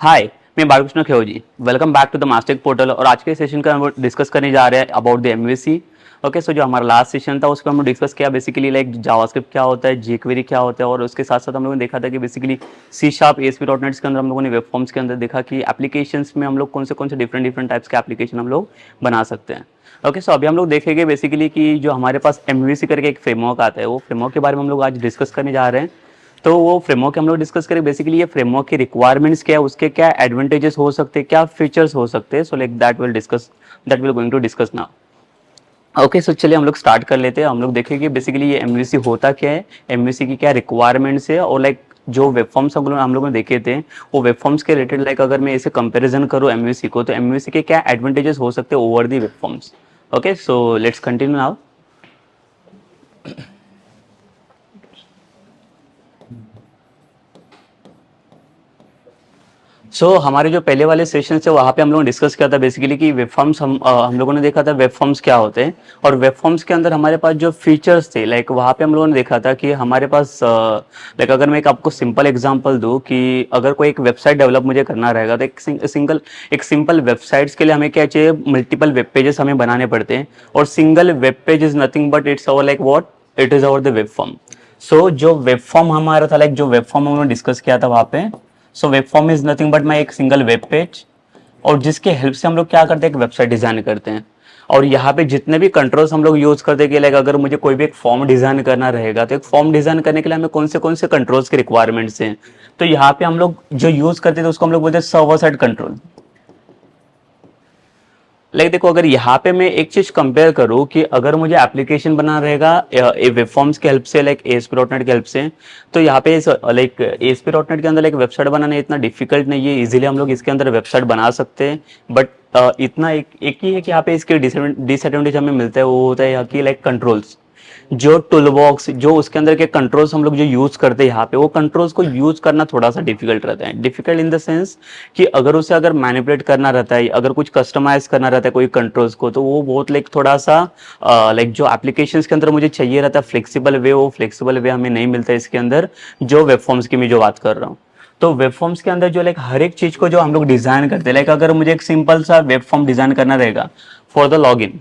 हाय, मैं बालकृष्ण खेओजी। Welcome back to the Mastek portal. और आज के सेशन का हम डिस्कस करने जा रहे हैं अबाउट द एमवीसी। ओके, सो जो हमारा लास्ट सेशन था उसमें हम डिस्कस किया बेसिकली लाइक जावास्क्रिप्ट क्या होता है, जेक्वेरी क्या होता है, और उसके साथ साथ हम लोगों ने देखा था कि basically C sharp ASP dot net के अंदर हम लोगों ने वेब फॉर्म्स के अंदर देखा कि एप्लीकेशंस में हम लोग कौन से डिफरेंट डिफरेंट टाइप्स के एप्लीकेशन हम लोग बना सकते हैं। ओके, सो अभी हम लोग देखेंगे बेसिकली कि जो हमारे पास एमवीसी करके एक फ्रेमवर्क आता है, वो फ्रेमवर्क के बारे में हम लोग आज डिस्कस करने जा रहे हैं। तो वो फ्रेमवर्क हम लोग डिस्कस करें बेसिकली ये फ्रेमवर्क की रिक्वायरमेंट्स क्या है, उसके क्या एडवांटेजेस हो सकते हैं, क्या फीचर्स हो सकते हैं। So like that will going to discuss now. Okay, so चलिए हम लोग स्टार्ट कर लेते हैं। हम लोग देखेंगे बेसिकली ये एमवीसी होता क्या है, एमवीसी की क्या रिक्वायरमेंट्स है, और लाइक जो वेब फॉर्म्स हम लोगों ने देखे थे वो वेब फॉर्म्स के रिलेटेड लाइक अगर मैं इसे कंपैरिजन करूँ एमवीसी को, तो एमवीसी के क्या एडवांटेजेस हो सकते हैं over the web forms. Okay, so let's continue now. हमारे जो पहले वाले सेशन थे वहाँ पे हम लोगों ने डिस्कस किया था बेसिकली कि वेब फॉर्म्स हम लोगों ने देखा था वेब फॉर्म्स क्या होते हैं, और वेब फॉर्म्स के अंदर हमारे पास जो फीचर्स थे लाइक वहाँ पे हम लोगों ने देखा था कि हमारे पास लाइक अगर मैं एक आपको सिंपल एग्जांपल दूँ कि अगर कोई एक वेबसाइट डेवलप मुझे करना रहेगा तो एक सिंपल वेबसाइट्स के लिए हमें क्या चाहिए, मल्टीपल वेब पेजेस हमें बनाने पड़ते हैं, और single web page is nothing but it's our like what it is our the web form. जो वेब फॉर्म हमारा था लाइक जो वेब फॉर्म हमने डिस्कस किया था वहाँ पे, web form is nothing but my एक सिंगल वेब पेज, और जिसके हेल्प से हम लोग क्या करते हैं, एक वेबसाइट डिजाइन करते हैं। और यहाँ पे जितने भी कंट्रोल्स हम लोग यूज करते हैं कि लाइक अगर मुझे कोई भी एक फॉर्म डिजाइन करना रहेगा तो एक फॉर्म डिजाइन करने के लिए हमें कौन से कंट्रोल्स के रिक्वायरमेंट्स हैं, तो यहाँ पे हम लोग जो यूज करते थे उसको हम लोग बोलते हैं सर्वर साइड कंट्रोल। लाइक देखो, अगर यहाँ पे मैं एक चीज कंपेयर करूँ कि अगर मुझे एप्लीकेशन बनाना रहेगा वेब फॉर्म्स के हेल्प से लाइक एएसपी डॉट नेट के हेल्प से, तो यहाँ पे लाइक एएसपी डॉट नेट के अंदर एक वेबसाइट बनाना इतना डिफिकल्ट नहीं है, इजीली हम लोग इसके अंदर वेबसाइट बना सकते हैं। बट इतना एक ही है कि यहाँ पे इसके डिसएडवांटेज हमें मिलता है, वो होता है यहाँ की लाइक कंट्रोल्स। जो टूल बॉक्स जो उसके अंदर के कंट्रोल्स हम लोग जो यूज करते हैं यहाँ पे, वो कंट्रोल्स को यूज करना थोड़ा सा डिफिकल्ट रहता है। डिफिकल्ट इन द सेंस कि अगर मैनिपुलेट करना रहता है, अगर कुछ कस्टमाइज करना रहता है कोई कंट्रोल्स को, तो वो बहुत लाइक थोड़ा सा लाइक जो एप्लीकेशंस के अंदर मुझे चाहिए रहता है फ्लेक्सिबल वे, वो फ्लेक्सिबल वे हमें नहीं मिलता है इसके अंदर, जो वेब फॉर्म्स की मैं जो बात कर रहा हूँ। तो वेब फॉर्म्स के अंदर जो लाइक हर एक चीज को जो हम लोग डिजाइन करते हैं, लाइक अगर मुझे एक सिंपल सा वेब फॉर्म डिजाइन करना रहेगा for the log in.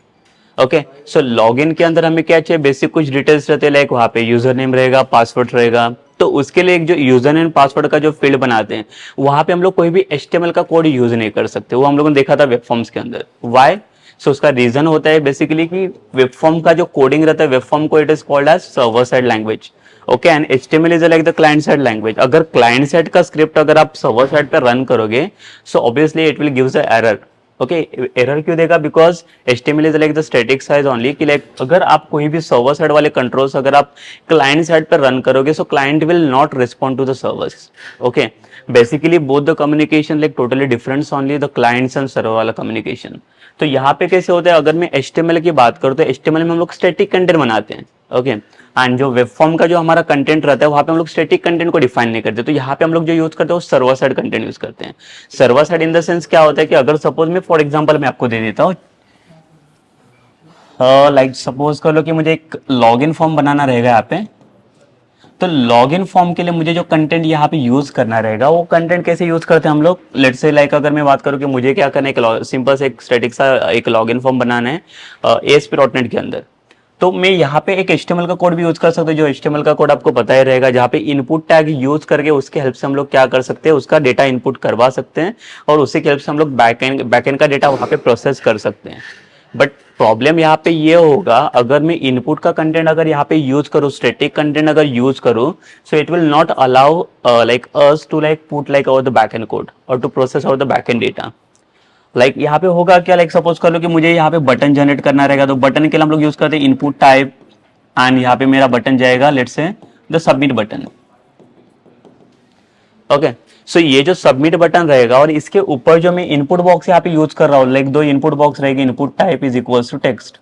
Okay, so login के अंदर हमें क्या चाहिए, बेसिक कुछ डिटेल्स रहते हैं, लाइक वहाँ पे यूजर नेम रहेगा, पासवर्ड रहेगा। तो उसके लिए एक जो यूजर नेम पासवर्ड का जो फील्ड बनाते हैं, वहां पे हम लोग कोई भी एचटीएमएल का कोड यूज नहीं कर सकते, वो हम लोगों ने देखा था वेब फॉर्म्स के अंदर। वाई? उसका रीजन होता है बेसिकली कि वेब फॉर्म का जो कोडिंग रहता है वेब फॉर्म को, it is called as server side language. Okay, and HTML is like the client side language. अगर क्लाइंट साइड का स्क्रिप्ट अगर आप सर्वर साइड पे रन करोगे, so obviously it will gives a error. Okay, error क्यों देगा? Because HTML is like the static size only, कि like अगर आप कोई भी सर्वर साइड वाले कंट्रोल्स अगर आप क्लाइंट साइड पर रन करोगे, so client will not respond to the servers. Okay, basically both the communication like totally different, only the clients and server वाला कम्युनिकेशन। तो यहाँ पे कैसे होता है, अगर मैं HTML की बात करूँ तो HTML में हम लोग स्टैटिक कंटेंट बनाते हैं। ओके, एंड जो वेब फॉर्म का जो हमारा कंटेंट रहता है वहां पे हम लोग स्टैटिक कंटेंट को डिफाइन नहीं करते, तो यहाँ पे हम लोग जो यूज करते हैं वो सर्वर साइड कंटेंट यूज करते हैं। Server side in the sense क्या होता है कि अगर सपोज मैं फॉर एग्जांपल मैं आपको दे देता हूँ, लाइक सपोज कर लो कि मुझे एक लॉगिन फॉर्म बनाना रहेगा यहाँ पे। तो लॉगिन फॉर्म के लिए मुझे जो कंटेंट यहाँ पे यूज करना रहेगा, वो कंटेंट कैसे यूज करते हैं हम लोग, लेट्स से लाइक अगर मैं बात करूँ कि मुझे क्या करना है, एक सिंपल से एक स्टैटिक सा एक लॉगिन फॉर्म बनाना है ASP.NET के अंदर। तो मैं यहाँ पे एक HTML का कोड भी यूज कर सकता हूँ, जो HTML का कोड आपको पता ही रहेगा, जहाँ पे इनपुट टैग यूज करके उसके हेल्प से हम लोग क्या कर सकते हैं, उसका डेटा इनपुट करवा सकते हैं, और उसी के हेल्प से हम लोग बैकएंड का डेटा वहाँ पे प्रोसेस कर सकते हैं। बट प्रॉब्लम यहाँ पे ये होगा, अगर मैं इनपुट का कंटेंट अगर यहाँ पे यूज करूँ, स्टैटिक कंटेंट अगर यूज करूँ, so it will not allow like us to like put like over the backend code और to process over the backend data. Like यहाँ पे होगा क्या, लाइक सपोज कर लो कि मुझे यहाँ पे बटन जनरेट करना रहेगा, तो बटन के लिए हम लोग यूज करते हैं इनपुट टाइप, एंड यहाँ पे मेरा बटन जाएगा let's say the submit button. Okay, so ये जो सबमिट बटन रहेगा और इसके ऊपर जो मैं इनपुट बॉक्स यहाँ पे यूज कर रहा हूँ, लाइक दो इनपुट बॉक्स रहेगी, input type is equal to text,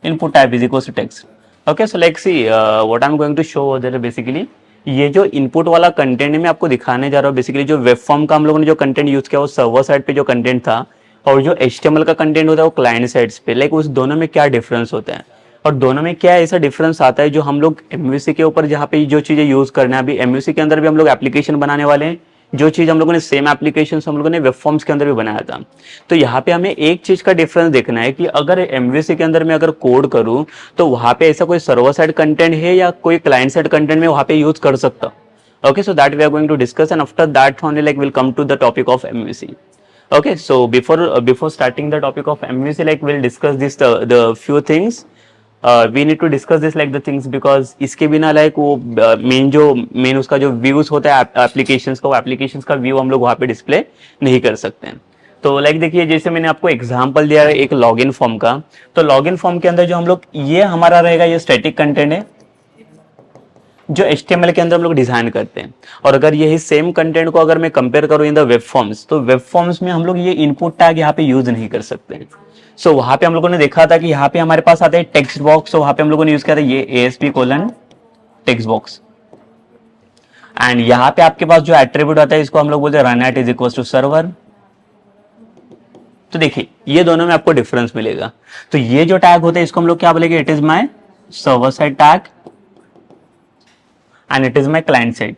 input type is equal to text. Okay, so like see what I am going to show there basically, ये जो इनपुट वाला कंटेंट है मैं आपको दिखाने जा रहा हूँ। बेसिकली जो वेब फॉर्म का हम लोगों ने जो कंटेंट यूज किया वो सर्वर साइड पे जो कंटेंट था, और जो HTML का कंटेंट होता है वो क्लाइंट साइड्स पे, लाइक उस दोनों में क्या डिफरेंस होता है। और दोनों में क्या ऐसा डिफरेंस आता है, जो हम लोग एमवीसी के ऊपर जहाँ पे जो चीज़ें यूज़ करना है, अभी एमवीसी के अंदर भी हम लोग एप्लीकेशन बनाने वाले हैं, जो चीज़ हम लोगों ने सेम एप्लीकेशन हम लोगों ने वेब फॉर्म्स के अंदर भी बनाया था। तो यहाँ पे हमें एक चीज़ का डिफरेंस देखना है कि अगर एमवीसी के अंदर मैं अगर कोड करूँ तो वहाँ पे ऐसा कोई सर्वर साइड कंटेंट है या कोई क्लाइंट साइड कंटेंट में वहाँ पे यूज़ कर सकता हूँ। Okay, so that we are going to discuss, and after that only like we'll come to the topic of MVC. Okay, so before starting the topic of MVC, like we'll discuss this the few things. We need to discuss this like the things, because इसके बिना like वो main उसका जो views होता है applications का, वो applications का व्यू हम लोग वहाँ पे डिस्प्ले नहीं कर सकते हैं। तो लाइक देखिए, जैसे मैंने आपको एग्जांपल दिया है एक लॉगिन फॉर्म का, तो लॉगिन फॉर्म के अंदर जो हम लोग ये हमारा रहेगा, ये स्टैटिक कंटेंट है जो HTML के अंदर हम लोग डिजाइन करते हैं। और अगर यही सेम कंटेंट को अगर मैं कंपेयर करूं इन द वेब फॉर्म्स, तो वेब फॉर्म्स में हम लोग ये इनपुट टैग यहाँ पे यूज नहीं कर सकते हैं। सो वहां पे हम लोगों ने देखा था कि यहाँ पे हमारे पास आता है टेक्स्ट बॉक्स, तो वहां पे हम लोगों ने यूज किया था ये ASP: टेक्स्ट बॉक्स। एंड यहाँ पे आपके पास जो एट्रीब्यूट आता है, इसको हम लोग बोलते हैं run at is equal to server. तो देखिए ये दोनों में आपको डिफरेंस मिलेगा। तो ये जो टैग होता है इसको हम लोग क्या बोलेंगे, it is my server side tag and it is my client side।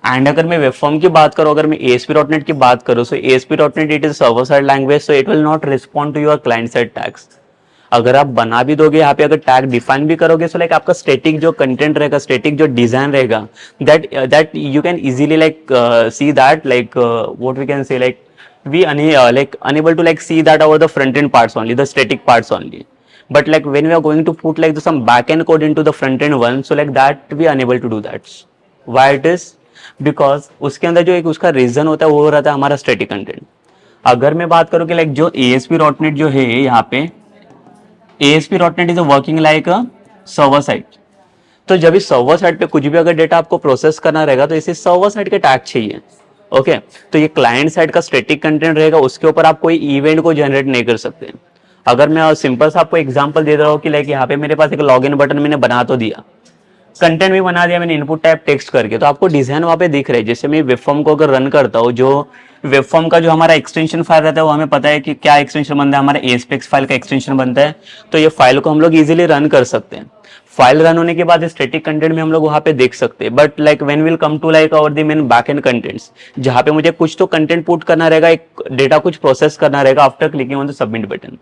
And अगर मैं वेब फॉर्म की बात करूं, अगर मैं ASP.NET की बात करूं, so ASP.NET it is server side language, so it will not respond to your client side tags. अगर आप बना भी दोगे यहाँ पे, अगर टैग डिफाइन भी करोगे, सो लाइक आपका स्टैटिक जो कंटेंट रहेगा, स्टैटिक जो डिजाइन रहेगा, that you can easily like see that, like what we can say, like we unable to like see that over the front end parts only, the static parts only. But like when we are going to put like some back end code into the front end one, so like that we are unable to do that. Why it is? Because उसके अंदर जो एक उसका reason होता है वो रहता है हमारा स्टैटिक कंटेंट। अगर मैं बात करूँ कि लाइक जो ASP.NET जो है यहाँ पे, ASP.NEट is working like a server side. तो जब इस सर्वर साइड पे कुछ भी अगर डेटा आपको प्रोसेस करना रहेगा, तो इसे सर्वर साइड के टैग चाहिए। ओके तो ये क्लाइंट साइड का स्टैटिक कंटेंट रहेगा, उसके ऊपर आप कोई इवेंट को जनरेट नहीं कर सकते। अगर मैं सिंपल सा आपको एग्जांपल दे रहा हूँ कि लाइक यहाँ पे मेरे पास एक लॉगिन बटन मैंने बना तो दिया, कंटेंट भी बना दिया मैंने इनपुट टाइप टेक्स्ट करके, तो आपको डिजाइन वहाँ पे दिख रहा है। जैसे मैं वेब फॉर्म को अगर रन करता हूँ, जो वेब फॉर्म का जो हमारा एक्सटेंशन फाइल रहता है, वो हमें पता है कि क्या एक्सटेंशन बनता है, हमारा ASPX फाइल का एक्सटेंशन बनता है। तो ये फाइल को हम लोग इजीली रन कर सकते हैं। फाइल रन होने के बाद स्टैटिक कंटेंट में हम लोग वहां पे देख सकते हैं। But like when will come to like our the main back end contents, जहां पे मुझे कुछ तो कंटेंट पुट करना रहेगा, एक डेटा कुछ प्रोसेस करना रहेगा after clicking on the submit button.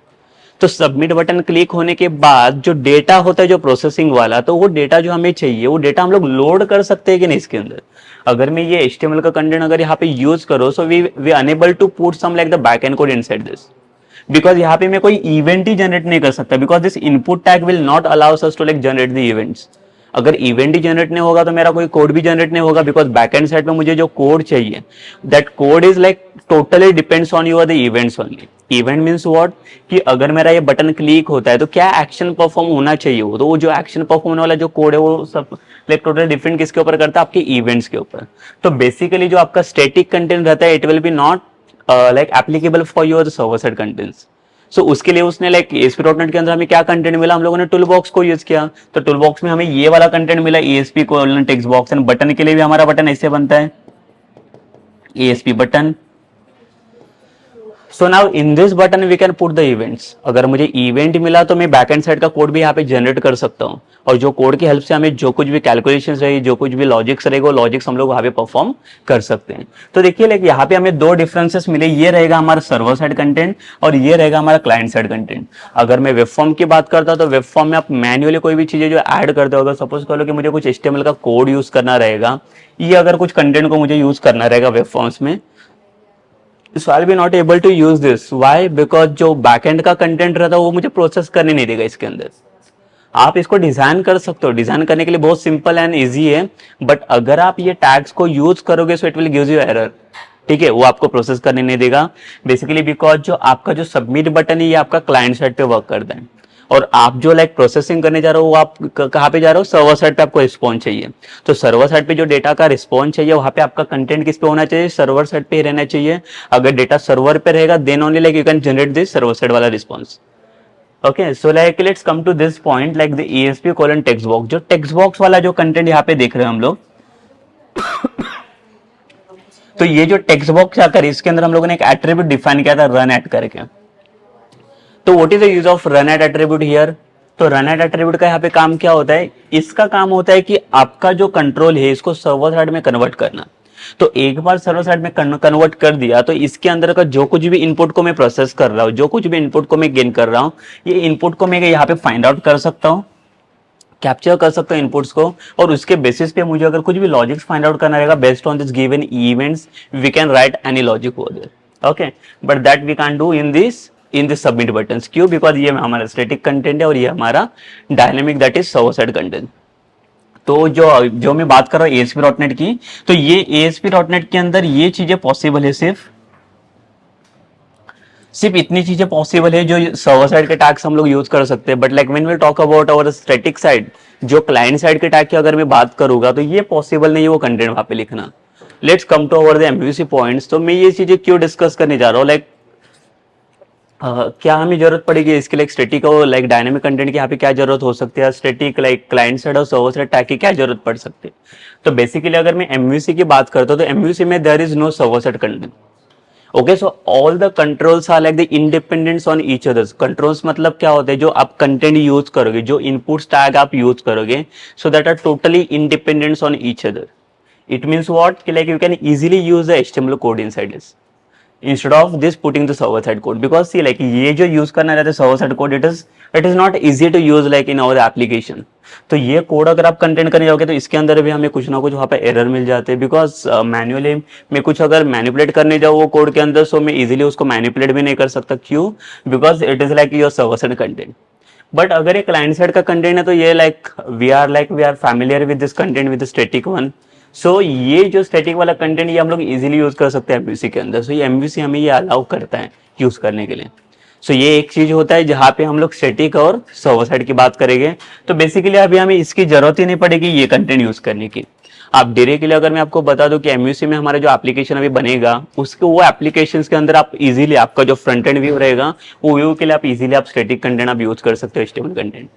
तो सबमिट बटन क्लिक होने के बाद जो डेटा होता है जो प्रोसेसिंग वाला, तो वो डेटा जो हमें चाहिए, वो डेटा हम लोग लोड कर सकते हैं कि नहीं इसके अंदर। अगर मैं ये HTML का कंटेंट अगर यहाँ पे यूज करो, so we unable to put some like the back end code inside this, because यहाँ पे मैं कोई इवेंट ही जनरेट नहीं कर सकता, because this input tag will not allows us to like generate the events. अगर इवेंट ही जनरेट नहीं होगा तो मेरा कोई कोड भी जनरेट नहीं होगा, बिकॉज बैकएंड साइड में मुझे जो कोड चाहिए, that code is like totally depends on your the events only. Event means what, कि अगर मेरा ये बटन क्लिक होता है तो क्या एक्शन परफॉर्म होना चाहिए, वो तो वो जो एक्शन परफॉर्म होने वाला जो कोड है, वो सब लाइक टोटली डिफरेंट किसके ऊपर करता है, आपके इवेंट्स के ऊपर। तो बेसिकली जो आपका स्टैटिक कंटेंट रहता है, it will be not like applicable for your server side contents. So उसके लिए उसने लाइक ASP.NET के अंदर हमें क्या कंटेंट मिला, हम लोगों ने टूल बॉक्स को यूज किया। तो टूल बॉक्स में हमें ये वाला कंटेंट मिला, ASP: text box. And button के लिए भी हमारा बटन ऐसे बनता है, ASP button. So now in this button we can put the events. अगर मुझे इवेंट मिला तो मैं बैक एंड साइड का कोड भी यहाँ पे जनरेट कर सकता हूँ, और जो कोड की हेल्प से हमें जो कुछ भी कैलकुलेशंस रही, जो कुछ भी लॉजिक्स रहेगा, वो लॉजिक्स हम लोग वहाँ पे परफॉर्म कर सकते हैं। तो देखिए लाइक यहाँ पे हमें दो डिफरेंसेस मिले, ये रहेगा हमारा सर्वर साइड कंटेंट और ये रहेगा हमारा क्लाइंट साइड कंटेंट। अगर मैं वेब फॉर्म की बात करता हूँ, तो वेब फॉर्म में आप मैन्युअली कोई भी चीजें जो ऐड करते हो, अगर सपोज कर लो कि मुझे कुछ HTML का कोड यूज करना रहेगा, ये अगर कुछ कंटेंट को मुझे यूज करना रहेगा वेब फॉर्म्स में, so I'll be not able to use this. Why? Because जो बैकएंड का कंटेंट रहता है वो मुझे प्रोसेस करने नहीं देगा इसके अंदर। आप इसको डिजाइन कर सकते हो, डिजाइन करने के लिए बहुत सिंपल एंड इजी है, बट अगर आप ये टैग्स को यूज करोगे सो it will give you error. ठीक है, वो आपको प्रोसेस करने नहीं देगा बेसिकली, बिकॉज जो आपका जो सबमिट बटन है ये आपका क्लाइंट साइड पे वर्क करता है, और आप जो लाइक प्रोसेसिंग करने जा रहे हो वो आप कहाँ पे जा रहे हो, सर्वर साइड पे आपको रिस्पॉन्स चाहिए। तो सर्वर साइड पे जो डेटा का रिस्पॉन्स चाहिए, वहाँ पे आपका कंटेंट किस पे होना चाहिए, सर्वर साइड पे ही रहना चाहिए। अगर डेटा सर्वर पे रहेगा then only like you can generate this server side वाला response. Okay so like let's come to this point, like the ASP: text box. जो टेक्स्ट बॉक्स वाला जो कंटेंट यहाँ पे देख रहे हैं हम लोग, तो ये जो टेक्स्ट बॉक्स क्या करे, इसके अंदर हम लोगों ने एक एट्रीब्यूट डिफाइन किया था रन एट करके। तो what is the use of run at attribute here? तो रन एट एट्रीब्यूट का यहाँ पे काम क्या होता है? इसका काम होता है कि आपका जो कंट्रोल है इसको सर्वर साइड में कन्वर्ट करना। तो एक बार सर्वर साइड में कन्वर्ट कर दिया तो इसके अंदर का जो कुछ भी इनपुट को मैं प्रोसेस कर रहा हूँ, जो कुछ भी इनपुट को मैं गेन कर रहा हूँ, ये इनपुट को मैं यहाँ पे फाइंड आउट कर सकता हूँ, कैप्चर कर सकता हूँ इनपुट्स को, और उसके बेसिस पे मुझे अगर कुछ भी लॉजिक्स फाइंड आउट करना रहेगा based on this given events, we can write any logic over there. Okay, but that we can do in this submit buttons. क्यों? बिकॉज ये हमारा स्टैटिक कंटेंट है और ये हमारा dynamic, that is server side content. तो जो मैं बात कर रहा हूँ ASP.NET की, तो ये ASP.NET के अंदर ये चीजें पॉसिबल है, सिर्फ इतनी चीजें पॉसिबल है जो सर्वर साइड के टैग्स हम लोग यूज कर सकते हैं। But like when we talk about our static side, जो क्लाइंट साइड के टैग की अगर मैं बात करूंगा तो ये पॉसिबल नहीं है वो कंटेंट वहां पे लिखना। Let's come to our the MVC points. तो मैं ये चीजें क्यों डिस्कस करने जा रहा हूँ, लाइक क्या हमें जरूरत पड़ेगी इसके लिए स्टैटिक और लाइक डायनेमिक कंटेंट की यहाँ पे क्या जरूरत हो सकती है, स्टैटिक लाइक क्लाइंट साइड और सर्वर साइड टैग की क्या जरूरत पड़ सकती है। तो बेसिकली अगर मैं MVC की बात करता हूँ तो MVC में there is no server side content. Okay, so all the controls are like the independence on each others. Controls मतलब क्या होता है? जो आप कंटेंट यूज करोगे, जो इनपुट्स टैग आप यूज करोगे, so that are totally independence on each other. It means what कि like you can easily use the HTML code inside this instead of this putting the server side code, because see like ये जो use करना रहता है server side code, it is not easy to use like in our application। तो ये code अगर आप content करने जाओगे तो इसके अंदर भी हमें कुछ ना कुछ वहाँ पे एरर मिल जाते हैं, बिकॉज मैन्युअली मैं कुछ अगर मैनिपुलेट करने जाऊँ वो कोड के अंदर, सो मैं इजीली उसको मैनिपुलेट भी नहीं कर सकता। क्यों? Because it is like your server side content. But अगर ये क्लाइंट साइड का कंटेंट है तो ये like we are familiar with this content with static one. So ये जो स्टैटिक वाला कंटेंट ये हम लोग इजीली यूज कर सकते हैं MVC के अंदर। सो ये MVC हमें ये अलाउ करता है यूज करने के लिए। सो ये एक चीज होता है जहाँ पे हम लोग स्टैटिक और सर्वर साइड की बात करेंगे। तो बेसिकली अभी हमें इसकी जरूरत ही नहीं पड़ेगी ये कंटेंट यूज करने की। आप डायरेक्टली अगर मैं आपको बता दूं कि MVC में हमारा जो एप्लीकेशन अभी बनेगा उसके वो एप्लीकेशन के अंदर आप इजीली आपका जो फ्रंट एंड व्यू रहेगा वो व्यू के लिए आप इजीली आप स्टैटिक कंटेंट आप यूज कर सकते हो, HTML content.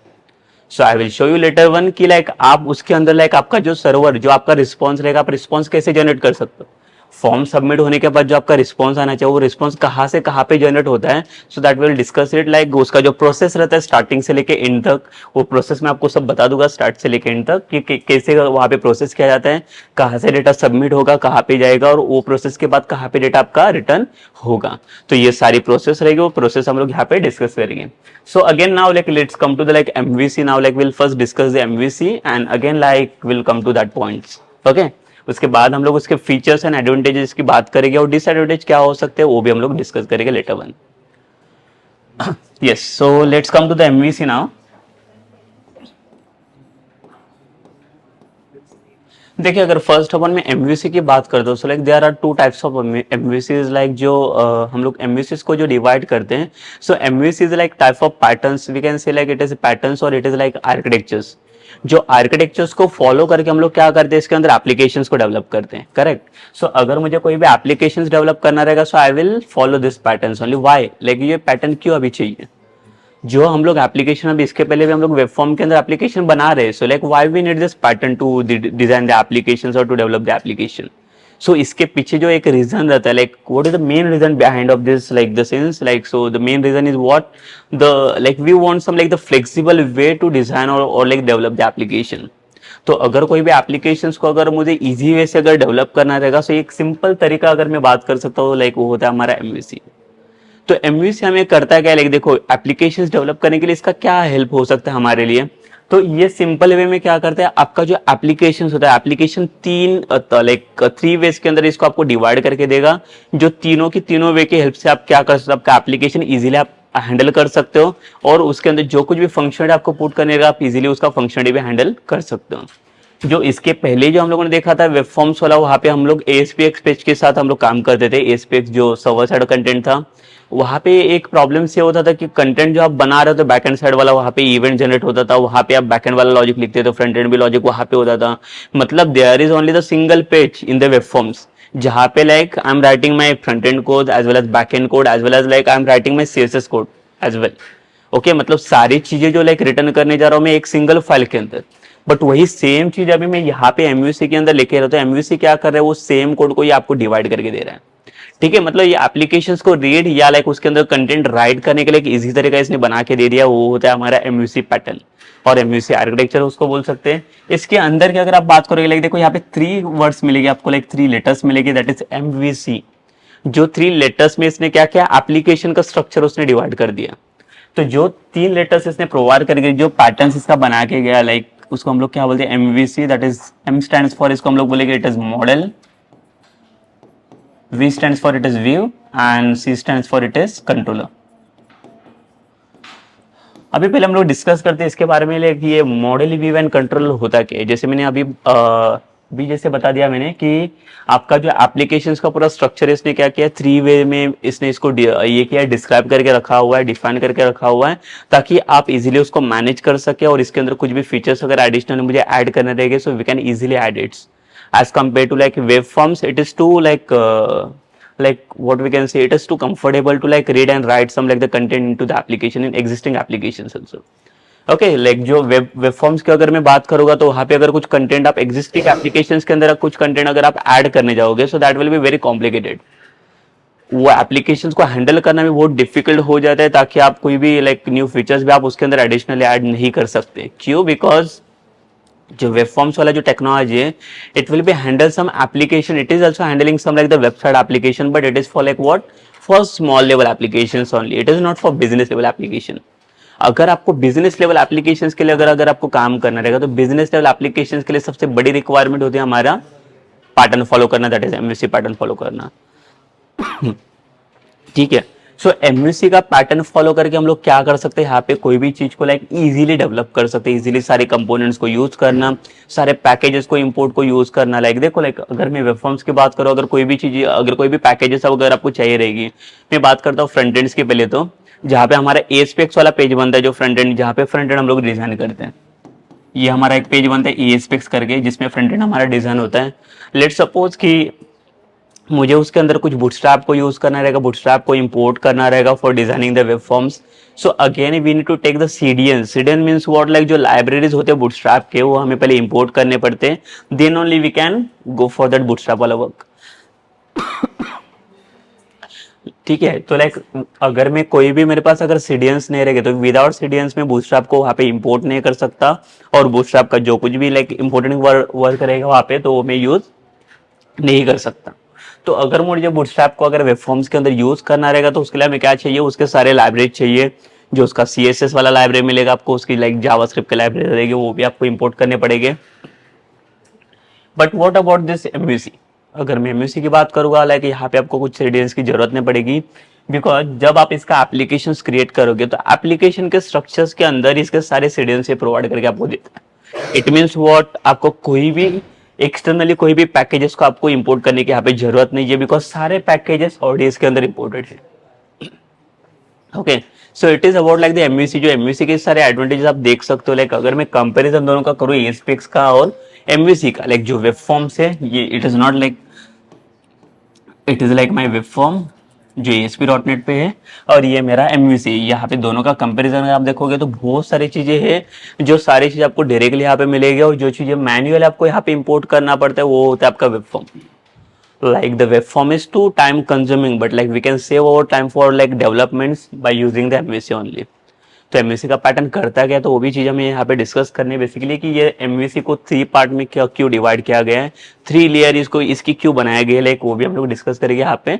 So I will show you later one कि लाइक आप उसके अंदर लाइक आपका जो सर्वर जो आपका रिस्पॉन्स रहेगा, आप रिस्पॉन्स कैसे जनरेट कर सकते हो। फॉर्म सबमिट होने के बाद जो आपका रिस्पॉन्स आना चाहिए वो रिस्पॉन्स कहाँ से कहाँ पे जनरेट होता है, so that will discuss it. Like उसका जो प्रोसेस रहता है स्टार्टिंग से लेके एंड तक, वो प्रोसेस मैं आपको सब बता दूंगा स्टार्ट से लेके एंड तक कि कैसे वहाँ पे प्रोसेस किया जाता है, कहाँ से डेटा सबमिट होगा, कहाँ पे जाएगा, और वो प्रोसेस के बाद कहाँ पे डेटा आपका रिटर्न होगा। तो ये सारी प्रोसेस रहेगी, वो प्रोसेस हम लोग यहाँ पे डिस्कस करेंगे। So again now like let's come to the like MVC now, like we'll first discuss the MVC and again like we'll come to that points। okay, उसके बाद हम लोग उसके फीचर्स एंड एडवांटेजेस की बात करेंगे और डिसएडवांटेज क्या हो सकते हैं वो भी हम लोग डिस्कस करेंगे later one. Yes, so let's come to the MVC now. देखिए अगर फर्स्ट अपन में MVC की बात करते हो so like there are two types of MVCs, like जो हम लोग MVCs को जो डिवाइड करते हैं। So MVC is like type of patterns, we can say like it is patterns और इट इज लाइक आर्किटेक्चर्स। जो आर्किटेक्चर्स को फॉलो करके हम लोग क्या करते हैं इसके अंदर एप्लीकेशंस को डेवलप करते हैं, करेक्ट। सो अगर मुझे कोई भी एप्लीकेशंस डेवलप करना रहेगा so I will follow this patterns only. Why? Like ये पैटर्न क्यों अभी चाहिए? जो हम लोग एप्लीकेशन अभी इसके पहले भी हम लोग वेब फॉर्म के अंदर एप्लीकेशन बना रहे हैं, so like why we need this pattern to design the applications और to develop the application. So इसके पीछे जो एक रीजन रहता है, like what is the main reason behind of this, like the sense like so the main reason is what the like we want some like the flexible way to design और like develop the application. तो अगर कोई भी applications को अगर मुझे easy way से अगर डेवलप करना रहेगा, सो एक सिंपल तरीका अगर मैं बात कर सकता हूँ लाइक वो होता है हमारा MVC। तो MVC हमें करता है क्या, लाइक देखो एप्लीकेशंस डेवलप करने के लिए इसका क्या हेल्प हो सकता है हमारे लिए। तो ये सिंपल वे में क्या करता है, आपका जो एप्लीकेशन होता है एप्लीकेशन थ्री वेज के अंदर इसको आपको डिवाइड करके देगा, जो तीनों की तीनों वे की हेल्प से आप क्या कर सकते हो, आपका एप्लीकेशन इजीली आप हैंडल कर सकते हो और उसके अंदर जो कुछ भी फंक्शनलिटी आपको पुट करने का आप इजीली उसका फंक्शनलिटी भी हैंडल कर सकते हो। जो इसके पहले जो हम लोगों ने देखा था वेब फॉर्म्स वाला, वहाँ पे हम लोग ASPX पेज के साथ हम लोग काम करते थे। ASPX जो सर्वर साइड कंटेंट था, वहाँ पे एक प्रॉब्लम से होता था कि कंटेंट जो आप बना रहे थे बैक एंड साइड वाला, वहाँ पे इवेंट जनरेट होता था, वहाँ पे आप बैक एंड वाला लॉजिक लिखते थे, फ्रंट एंड भी लॉजिक वहाँ पे होता था। मतलब there is only the single page in the web forms जहाँ पे like I am writing my front end code as well as back end code as well as like I am writing my CSS code as well. Okay, मतलब सारी चीजें जो like return करने जा रहा हूँ मैं एक सिंगल फाइल के अंदर। बट वही सेम चीज अभी मैं यहाँ पे MVC के अंदर लेके रहता हूँ। MVC क्या कर रहा है, वो सेम कोड को ही आपको डिवाइड करके दे रहा है। ठीक है, मतलब ये एप्लीकेशंस को रीड या लाइक उसके अंदर कंटेंट राइट करने के लिए एक इजी तरीका इसने बना के दे दिया, वो होता है हमारा एमयूसी पैटर्न और एमयूसी आर्किटेक्चर उसको बोल सकते हैं। इसके अंदर की अगर आप बात करोगे, लाइक देखो यहाँ पे 3 वर्ड्स मिलेगी आपको, लाइक 3 लेटर्स मिलेगी, दैट इज एमवीसी। जो 3 लेटर्स में इसने क्या किया, एप्लीकेशन का स्ट्रक्चर उसने डिवाइड कर दिया। तो जो 3 लेटर्स इसने प्रोवाइड करके जो पैटर्न इसका बना के गया, लाइक उसको हम लोग क्या बोलते हैं, MVC, that is M stands for, इसको हम लोग बोलेंगे it is model, V stands for it is view and C stands for it is controller। अभी पहले हम लोग डिस्कस करते हैं इसके बारे में, कि ये मॉडल व्यू एंड कंट्रोलर होता क्या है। जैसे मैंने अभी भी जैसे बता दिया मैंने कि आपका जो एप्लीकेशंस का पूरा स्ट्रक्चर इसने क्या किया, 3 वे में इसने इसको ये किया, डिस्क्राइब करके रखा हुआ है, डिफाइन करके रखा हुआ है, ताकि आप इजीली उसको मैनेज कर सके और इसके अंदर कुछ भी फीचर्स अगर एडिशनल मुझे ऐड करने रहेंगे, so we can easily add its. As compared to like web forms, it is too like what we can say, it is too comfortable to like read and write some like the content into the application in existing applications also। okay, like जो web forms की अगर मैं बात करूंगा, तो वहाँ पे अगर कुछ कंटेंट आप existing applications के अंदर कुछ कंटेंट अगर आप ऐड करने जाओगे, so that will be very complicated। वो एप्लीकेशंस को हैंडल करना भी बहुत डिफिकल्ट हो जाता है, ताकि आप कोई भी लाइक न्यू फीचर्स भी आप उसके अंदर एडिशनली ऐड नहीं कर सकते। क्यों? बिकॉज जो वेब फॉर्म्स वाला जो टेक्नोलॉजी है, it will be handle some application, it is also handling some like the website application, but it is for like what, for small level applications only, it is not for business level application. अगर आपको business level applications के लिए अगर आपको काम करना रहेगा, तो बिजनेस लेवल एप्लीकेशंस के लिए सबसे बड़ी रिक्वायरमेंट होती है हमारा पैटर्न फॉलो करना, that is MVC pattern follow करना। ठीक है, सो एमयूसी का पैटर्न फॉलो करके हम लोग क्या कर सकते हैं, यहाँ पे कोई भी चीज को लाइक इजीली डेवलप कर सकते हैं, इजीली सारे कंपोनेंट्स को यूज करना, सारे पैकेजेस को इंपोर्ट को यूज करना। लाइक देखो, लाइक अगर मैं वेब फॉर्म्स की बात करूँ, अगर कोई भी चीज, अगर कोई भी पैकेजेस अगर आपको चाहिए रहेगी, मैं बात करता हूँ फ्रंट एंड्स की पहले, तो जहाँ पे हमारा एस्पेक्स वाला पेज बनता है, जो फ्रंट एंड, जहाँ पे फ्रंट एंड हम लोग डिजाइन करते हैं, ये हमारा एक पेज बनता है एस्पेक्स करके, जिसमें फ्रंट एंड हमारा डिजाइन होता है। लेट्स सपोज कि मुझे उसके अंदर कुछ बूटस्ट्रैप को यूज करना रहेगा, बूटस्ट्रैप को इंपोर्ट करना रहेगा for designing the web forms. So again we need to take the CDN. CDN means what, like जो लाइब्रेरीज होते हैं बूटस्ट्रैप के, वो हमें पहले इंपोर्ट करने पड़ते हैं, then only we can go for that Bootstrap वाला वर्क। ठीक है, तो लाइक अगर मैं कोई भी, मेरे पास अगर सीडीएंस नहीं रहेगा, तो विदाउट सीडीएंस में बूटस्ट्रैप को वहाँ पे इंपोर्ट नहीं कर सकता, और बूटस्ट्रैप का जो कुछ भी लाइक इंपोर्टेंट वर्क रहेगा वहाँ पे, तो वो मैं यूज नहीं कर सकता। तो अगर मुझे बूटस्ट्रैप को अगर वेब फॉर्म्स के अंदर यूज करना रहेगा, तो उसके लिए हमें क्या चाहिए, उसके सारे लाइब्रेरी चाहिए। जो उसका सीएसएस वाला लाइब्रेरी मिलेगा आपको, उसकी लाइक जावास्क्रिप्ट की लाइब्रेरी रहेगी, वो भी आपको इंपोर्ट करने पड़ेंगे। But what about this MUC? अगर मैं एमयूसी की बात करूंगा, लाइक यहाँ पे आपको कुछ सीडीएंस की जरूरत नहीं पड़ेगी, बिकॉज जब आप इसका एप्लीकेशन क्रिएट करोगे, तो एप्लीकेशन के स्ट्रक्चर्स के अंदर इसके सारे सीडीएंस से प्रोवाइड करके आपको देता है। इट मीन्स व्हाट, आपको कोई भी एक्सटर्नली कोई भी पैकेजेस को आपको इंपोर्ट करने की यहाँ पे जरूरत नहीं है, बिकॉज सारे पैकेजेस ऑलरेडी इसके अंदर इंपोर्टेड है। Okay, so it is about like the MUC. जो एमयूसी के सारे एडवांटेजेस आप देख सकते हो, लाइक अगर मैं कंपैरिजन दोनों का करूँ, एस्पेक्स का और एमयूसी का, लाइक जो वेब फॉर्म्स है, ये it is not like, it is like my web form जो ASP.NET पे है, और ये मेरा एमयूसी। यहाँ पे दोनों का कंपैरिजन आप देखोगे, तो बहुत सारी चीजें हैं, जो सारी चीजें आपको डायरेक्टली यहाँ पे मिलेगी, और जो चीजें मैन्युअल आपको यहाँ पे इंपोर्ट करना पड़ता है, वो होता है आपका web form. like the web form is too time consuming, but like we can save our time for like developments by using the MVC only। तो एमवीसी का पैटर्न करता गया, तो वो भी चीज हमें यहाँ पे डिस्कस करनी है बेसिकली, कि ये एमवीसी को 3 पार्ट में क्यों डिवाइड किया गया है, 3 लेयर इसको इसकी क्यों बनाया गया है, लाइक वो भी हम लोग डिस्कस करेंगे यहाँ पे।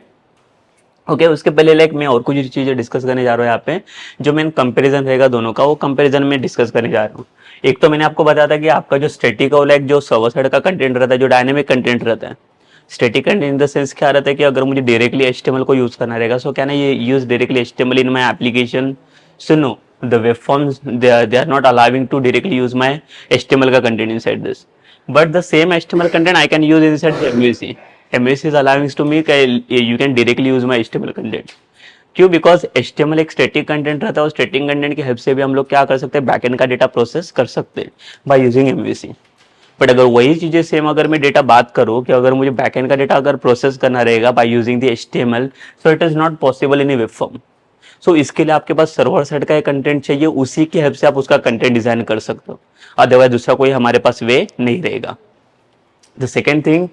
ओके, उसके पहले लाइक मैं और कुछ चीजें डिस्कस करने जा रहा हूँ यहाँ पे, जो मेन कंपैरिजन रहेगा दोनों का, वो कंपैरिजन में डिस्कस करने जा रहा हूँ। एक तो मैंने आपको बताया था कि आपका जो स्टैटिक और लाइक जो सर्वर साइड का कंटेंट रहता है, जो डायनेमिक कंटेंट रहता है। Static content in the sense क्या रहता है कि अगर मुझे डायरेक्टली HTML को यूज करना रहेगा, सो क्या ना ये use directly HTML in my application. So no, the web forms they are not allowing to directly use my HTML का content inside this, but the same HTML content I can use inside the MVC। MVC is allowing to me you can directly use my HTML content। क्यों? Because HTML एक static content रहता है, और static content की help से भी हम लोग क्या कर सकते हैं, बैकएंड का डेटा प्रोसेस कर सकते हैं बाय यूजिंग MVC। बट अगर वही चीजें सेम अगर मैं डेटा बात करूँ कि अगर मुझे बैकएंड का डेटा अगर प्रोसेस करना रहेगा by using the HTML, so it is not possible in a web form. सो इसके लिए आपके पास सर्वर साइड का एक कंटेंट चाहिए, उसी की हेल्प से आप उसका कंटेंट डिजाइन कर सकते हो, अदरवाइज दूसरा कोई हमारे पास वे नहीं रहेगा। द सेकेंड थिंग,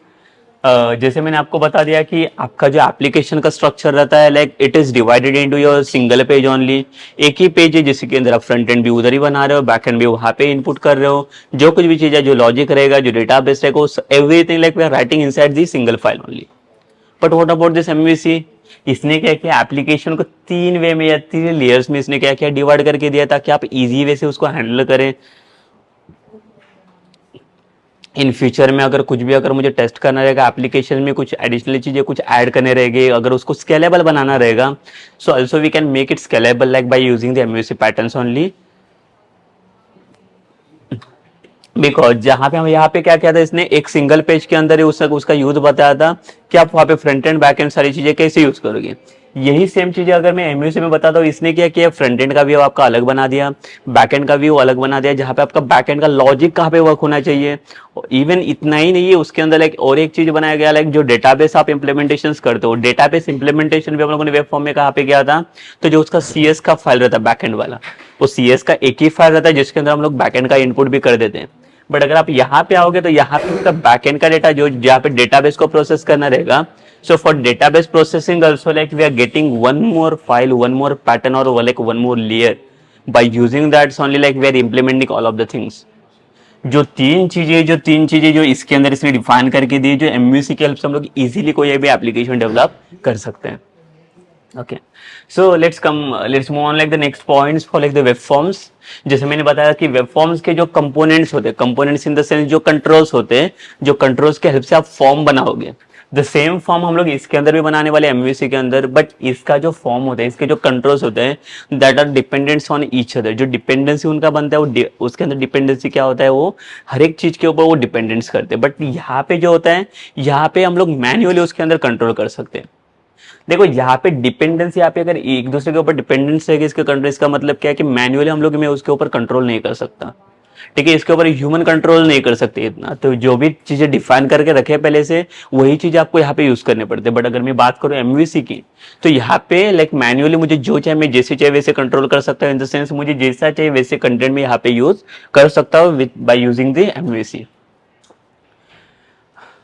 जैसे मैंने आपको बता दिया कि आपका जो एप्लीकेशन का स्ट्रक्चर रहता है like it is divided into your single page only. एक ही पेज है जिसके अंदर आप फ्रंट एंड भी उधर ही बना रहे हो, बैक एंड भी वहां पे इनपुट कर रहे हो। जो कुछ भी चीज है, जो लॉजिक रहेगा, जो डेटाबेस रहेगा, everything like we are writing inside the single file only. But what about this MVC? इसने क्या किया, एप्लीकेशन को 3 वे में या 3 लेयर्स में इसने क्या किया, डिवाइड करके दिया ताकि आप इजी वे से उसको हैंडल करें। इन फ्यूचर में अगर कुछ भी अगर मुझे टेस्ट करना रहेगा, एप्लीकेशन में कुछ एडिशनल चीजें कुछ ऐड करने रहेंगे, अगर उसको स्केलेबल बनाना रहेगा, so also we can make it scalable like by using the MVC patterns only. Because जहां पे हम यहाँ पे क्या किया था, इसने एक सिंगल पेज के अंदर ही उसका यूज बताया था कि आप वहाँ पे फ्रंट एंड बैक एंड सारी चीजें कैसे यूज करोगे। यही सेम चीजें अगर मैं एमयूसी में बताता हूँ, इसने क्या किया, फ्रंट एंड का व्यू आपका अलग बना दिया, बैक एंड का व्यू अलग बना दिया, जहाँ पे आपका बैक एंड का लॉजिक कहाँ पे वर्क होना चाहिए। इवन इतना ही नहीं है, उसके अंदर लाइक और एक चीज बनाया गया, लाइक जो डेटाबेस आप इंप्लीमेंटेशन करते हो, डेटाबेस इंप्लीमेंटेशन भी हम लोगों ने वेब फॉर्म में कहाँ पे किया था, तो जो उसका सीएस का फाइल रहता है बैक एंड वाला, वो सीएस का एक ही फाइल रहता है जिसके अंदर हम लोग बैक एंड का इनपुट भी कर देते हैं। बट अगर आप यहाँ पे आओगे तो यहाँ पे उसका बैकएंड का डेटा जो जहाँ पे डेटाबेस को प्रोसेस करना रहेगा, so for database processing also like we are getting one more file, one more pattern और like one more layer. By using that only like we are implementing all of the things. जो तीन चीजें जो इसके अंदर इसने define करके दी, जो एमयूसी की हेल्प से हम लोग इजीली कोई भी एप्लीकेशन डेवलप कर सकते हैं। Okay, so let's move on like the next points for like the web forms. जैसे मैंने बताया कि वेब फॉर्म्स के जो कंपोनेंट्स होते हैं, कंपोनेंट्स इन द सेंस जो कंट्रोल्स होते हैं, जो कंट्रोल्स के हेल्प से आप फॉर्म बनाओगे, द सेम फॉर्म हम लोग इसके अंदर भी बनाने वाले एमवीसी के अंदर। बट इसका जो फॉर्म होता है, इसके जो कंट्रोल्स होते हैं, that are dependents on each other. जो डिपेंडेंसी उनका बनता है वो उसके अंदर डिपेंडेंसी क्या होता है, वो हर एक चीज के ऊपर वो डिपेंडेंट्स करते हैं। बट यहाँ पे जो होता है, यहाँ पे हम लोग मैन्युअली उसके अंदर कंट्रोल कर सकते हैं। देखो यहाँ पे डिपेंडेंसी, यहाँ पे अगर एक दूसरे के ऊपर डिपेंडेंस है इसके कंट्रोल, इसका मतलब क्या है कि मैन्युअली हम लोग में उसके ऊपर कंट्रोल नहीं कर सकता। ठीक है, इसके ऊपर ह्यूमन कंट्रोल नहीं कर सकते इतना। तो जो भी चीजें डिफाइन करके रखे पहले से, वही चीज आपको यहाँ पे यूज करने पड़ते हैं। बट अगर मैं बात करूँ एमवीसी की, तो यहाँ पे लाइक मैन्युअली मुझे जो चाहे मैं जैसे चाहे वैसे कंट्रोल कर सकता हूँ। इन द सेंस मुझे जैसा चाहिए वैसे कंटेंट में यहाँ पे यूज कर सकता हूँ with by using the MVC.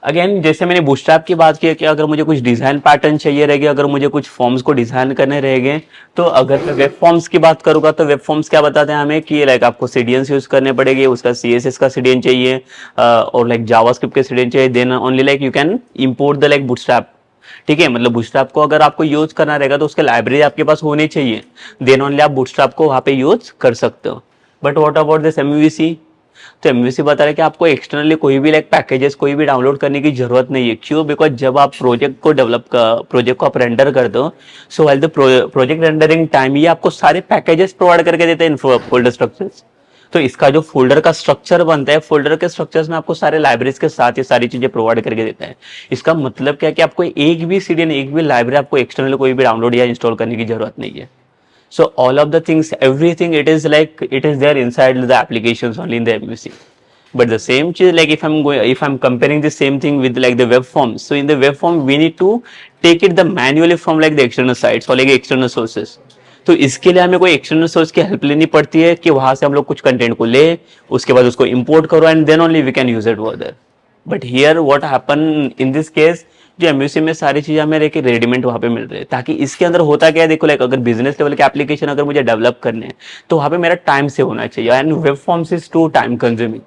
Again जैसे मैंने बूटस्ट्रैप की बात की कि अगर मुझे कुछ डिजाइन पैटर्न चाहिए रहेगा, अगर मुझे कुछ फॉर्म्स को डिजाइन करने रहेंगे, तो अगर मैं वेब फॉर्म्स की बात करूंगा तो वेब फॉर्म्स क्या बताते हैं हमें कि लाइक आपको सीडीएन यूज करने पड़ेगी, उसका सीएसएस का सीडीएन चाहिए और लाइक जावास्क्रिप्ट के सीडीएन चाहिए। Then only like you can import the like Bootstrap. ठीक है, मतलब बूटस्ट्रैप को अगर आपको यूज करना रहेगा तो उसके लाइब्रेरी आपके पास होनी चाहिए, देन ओनली आप बूटस्ट्रैप को वहां पे यूज कर सकते हो। But what about this MVC? तो एमवीसी बता रहा है कि आपको एक्सटर्नली कोई भी लाइक पैकेजेस कोई भी डाउनलोड करने की जरूरत नहीं है। क्यों? बिकॉज जब आप प्रोजेक्ट को आप रेंडर करते हो, so while the project rendering time ये आपको सारे पैकेजेस प्रोवाइड करके देते हैं, फोल्डर स्ट्रक्चर्स। तो इसका जो फोल्डर का स्ट्रक्चर बनता है, फोल्डर के स्ट्रक्चर्स में आपको सारे लाइब्रेरीज के साथ ये सारी चीजें प्रोवाइड करके देता है। इसका मतलब क्या है कि आपको एक भी सीडीएन, एक भी लाइब्रेरी आपको एक्सटर्नल कोई भी डाउनलोड या इंस्टॉल करने की जरूरत नहीं है। So all of the things, everything, it is like it is there inside the applications only in the MVC. But the same thing, like if I'm comparing the same thing with like the web forms, so in the web form we need to take it the manually from like the external sites or like external sources. तो इसके लिए हमें कोई external source की help लेनी पड़ती है कि वहां से हम लोग कुछ कंटेंट को ले, उसके बाद उसको इंपोर्ट करो and then only we can use it further. But here what happen in this case, जो एमयूसी में सारी चीजें हमें रेडीमेड वहां पे मिल रही है। ताकि इसके अंदर होता क्या है, देखो लाइक अगर बिजनेस लेवल के एप्लीकेशन अगर मुझे डेवलप करने हैं तो वहां पे मेरा टाइम सेव होना चाहिए, and web forms is too time consuming.